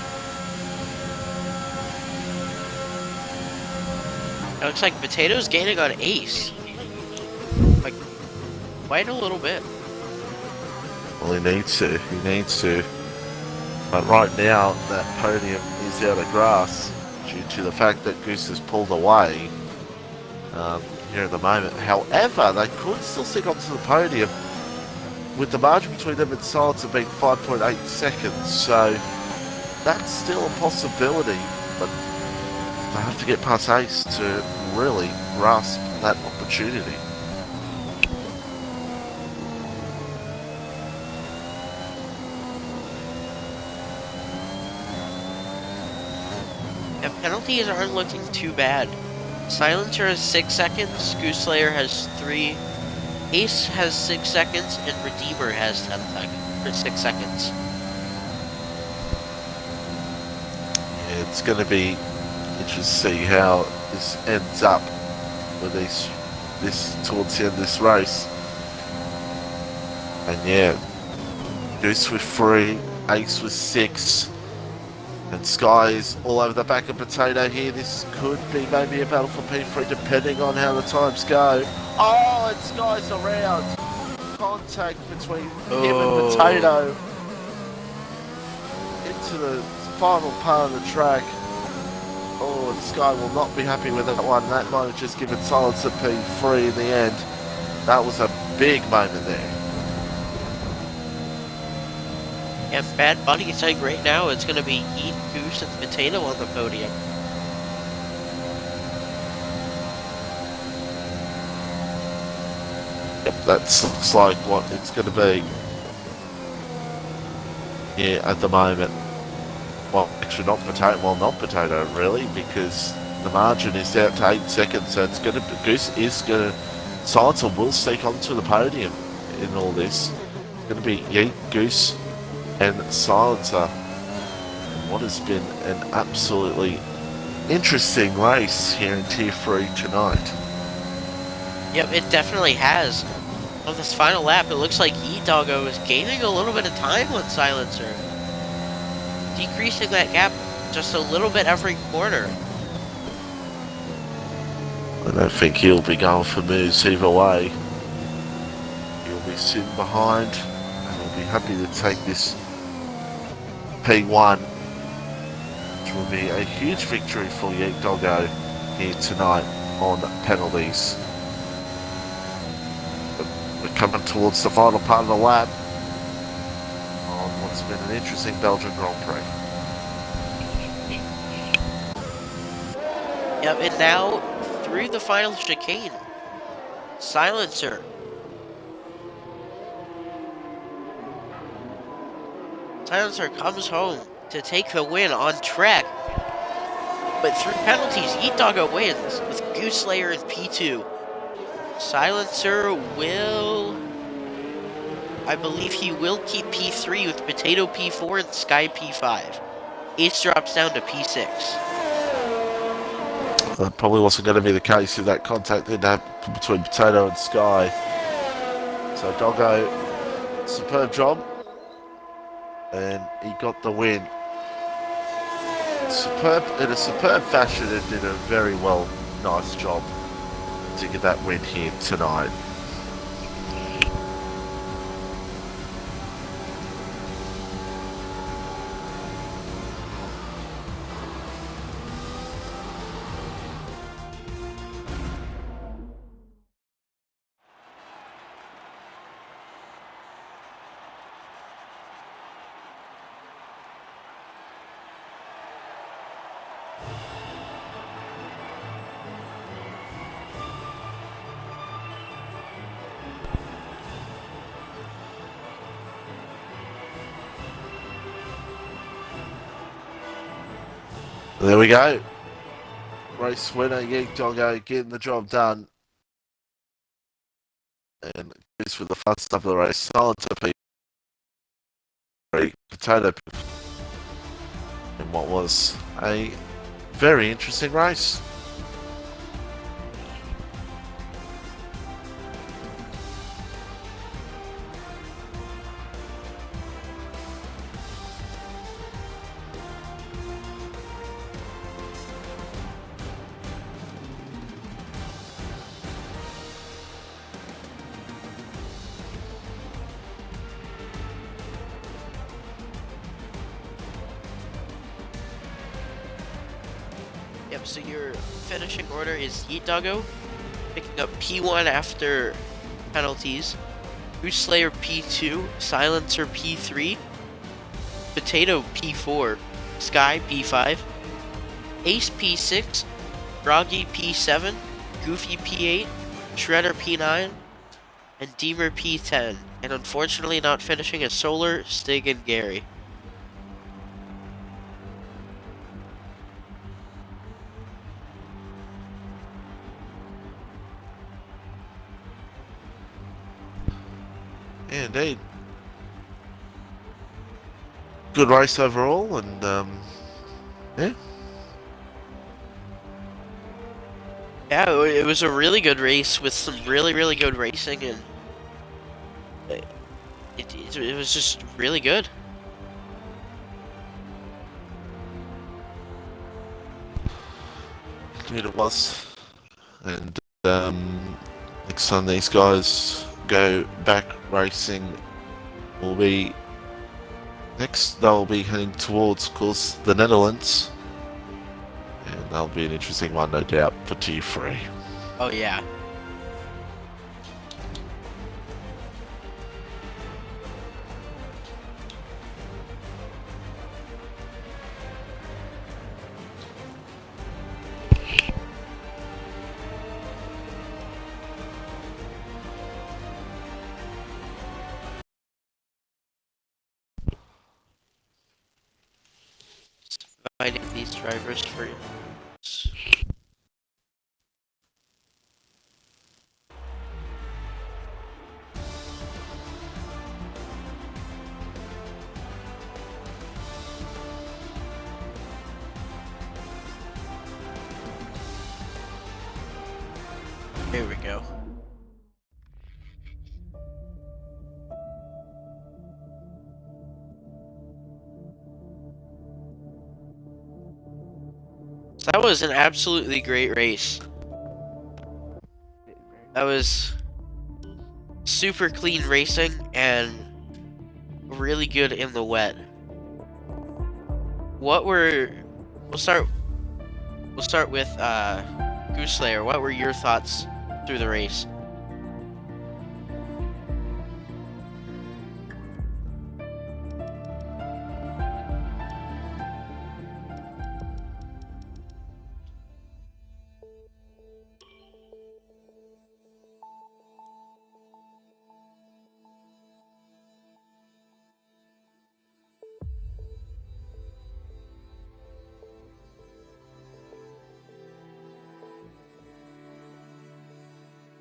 It looks like Potato's gaining on Ace. Like, quite a little bit. Well, he needs to. But right now, that podium is out of grass due to the fact that Goose has pulled away here at the moment. However, they could still stick onto the podium with the margin between them and Silencer being 5.8 seconds. So that's still a possibility, but they have to get past Ace to really grasp that opportunity. Yeah, penalties aren't looking too bad. Silencer has 6 seconds, Goose Slayer has 3, Ace has 6 seconds, and Redeemer has 10 seconds, or 6 seconds. Yeah, it's going to be interesting to see how this ends up with this towards the end of this race. And yeah, Goose with 3, Ace with 6, and Sky is all over the back of Potato here. This could be maybe a battle for P3 depending on how the times go. Oh, and Sky's around. Contact between him and Potato into the final part of the track. Oh, and Sky will not be happy with that one. That might have just given Silencer P3 in the end. That was a big moment there. Yeah, Bad Bunny saying right now it's going to be Heat, Goose, and Potato on the podium. Yep, that looks like what it's going to be. Yeah, at the moment. Well, actually not Potato, well not Potato really, because the margin is down to 8 seconds, so it's going to be, Goose is going to, Silencer will sneak onto the podium in all this. It's going to be Yeet, Goose, and Silencer. What has been an absolutely interesting race here in Tier 3 tonight. Yep, it definitely has. On this final lap, it looks like E-Doggo is gaining a little bit of time on Silencer. Decreasing that gap just a little bit every corner. I don't think he'll be going for moves either way. He'll be sitting behind and he'll be happy to take this P1, which will be a huge victory for Yeet Doggo here tonight on penalties. But we're coming towards the final part of the lap on what's been an interesting Belgian Grand Prix. Yep, and now through the final chicane, Silencer. Silencer comes home to take the win on track, but through penalties, E-Doggo wins with Goose Slayer in P2. Silencer will, I believe he will keep P3 with Potato P4 and Sky P5. Ace drops down to P6. That probably wasn't going to be the case if that contact didn't happen between Potato and Sky. So Doggo, superb job. And he got the win. Superb, in a superb fashion, and did a very nice job to get that win here tonight. There we go. Race winner, Yeet Doggo, getting the job done. And goes for the fun stuff of the race. Silent to P3, potato in what was a very interesting race. Yep, so your finishing order is Yeet Doggo, picking up P1 after penalties, Goose Slayer P2, Silencer P3, Potato P4, Sky P5, Ace P6, Froggy P7, Goofy P8, Shredder P9, and Deemer P10. And unfortunately not finishing is Solar, Stig, and Gary. Yeah, indeed. Good race overall, and yeah. Yeah, it was a really good race with some really, really good racing, and it was just really good. Indeed it was. And next time these guys go back racing will be next. They'll be heading towards, of course, the Netherlands, and that'll be an interesting one, no doubt, for T3. Oh yeah. Finding these drivers for Here we go. So that was an absolutely great race. That was super clean racing and really good in the wet. What were we'll start with Goose Slayer. What were your thoughts through the race?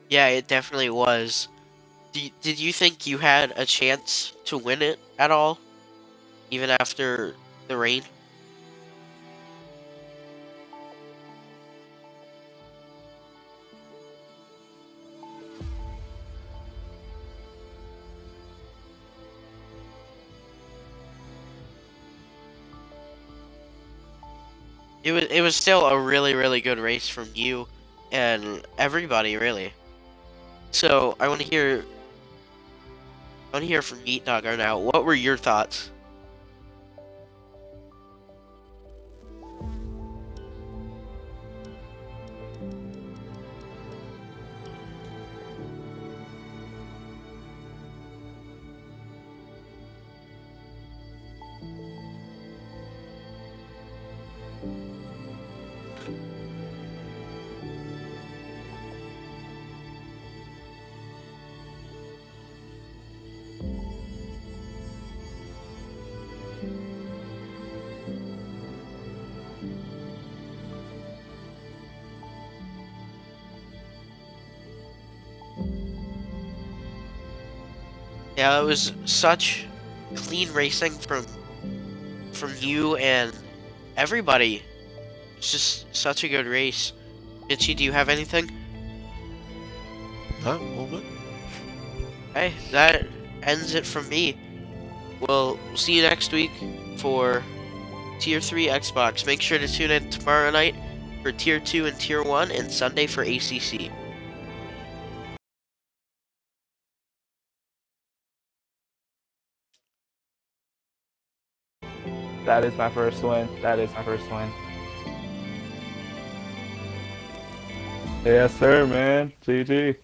Yeah, it definitely was. Did you think you had a chance to win it at all, even after the rain? It was still a really, really good race from you and everybody really. So I want to hear from Meat Dogger now. What were your thoughts? Yeah, it was such clean racing from you and everybody. It's just such a good race. Itchy, do you have anything? No, all good. Hey, that ends it from me. We'll see you next week for Tier 3 Xbox. Make sure to tune in tomorrow night for Tier 2 and Tier 1 and Sunday for ACC. That is my first win. That is my first win. Yes, sir, man. GG.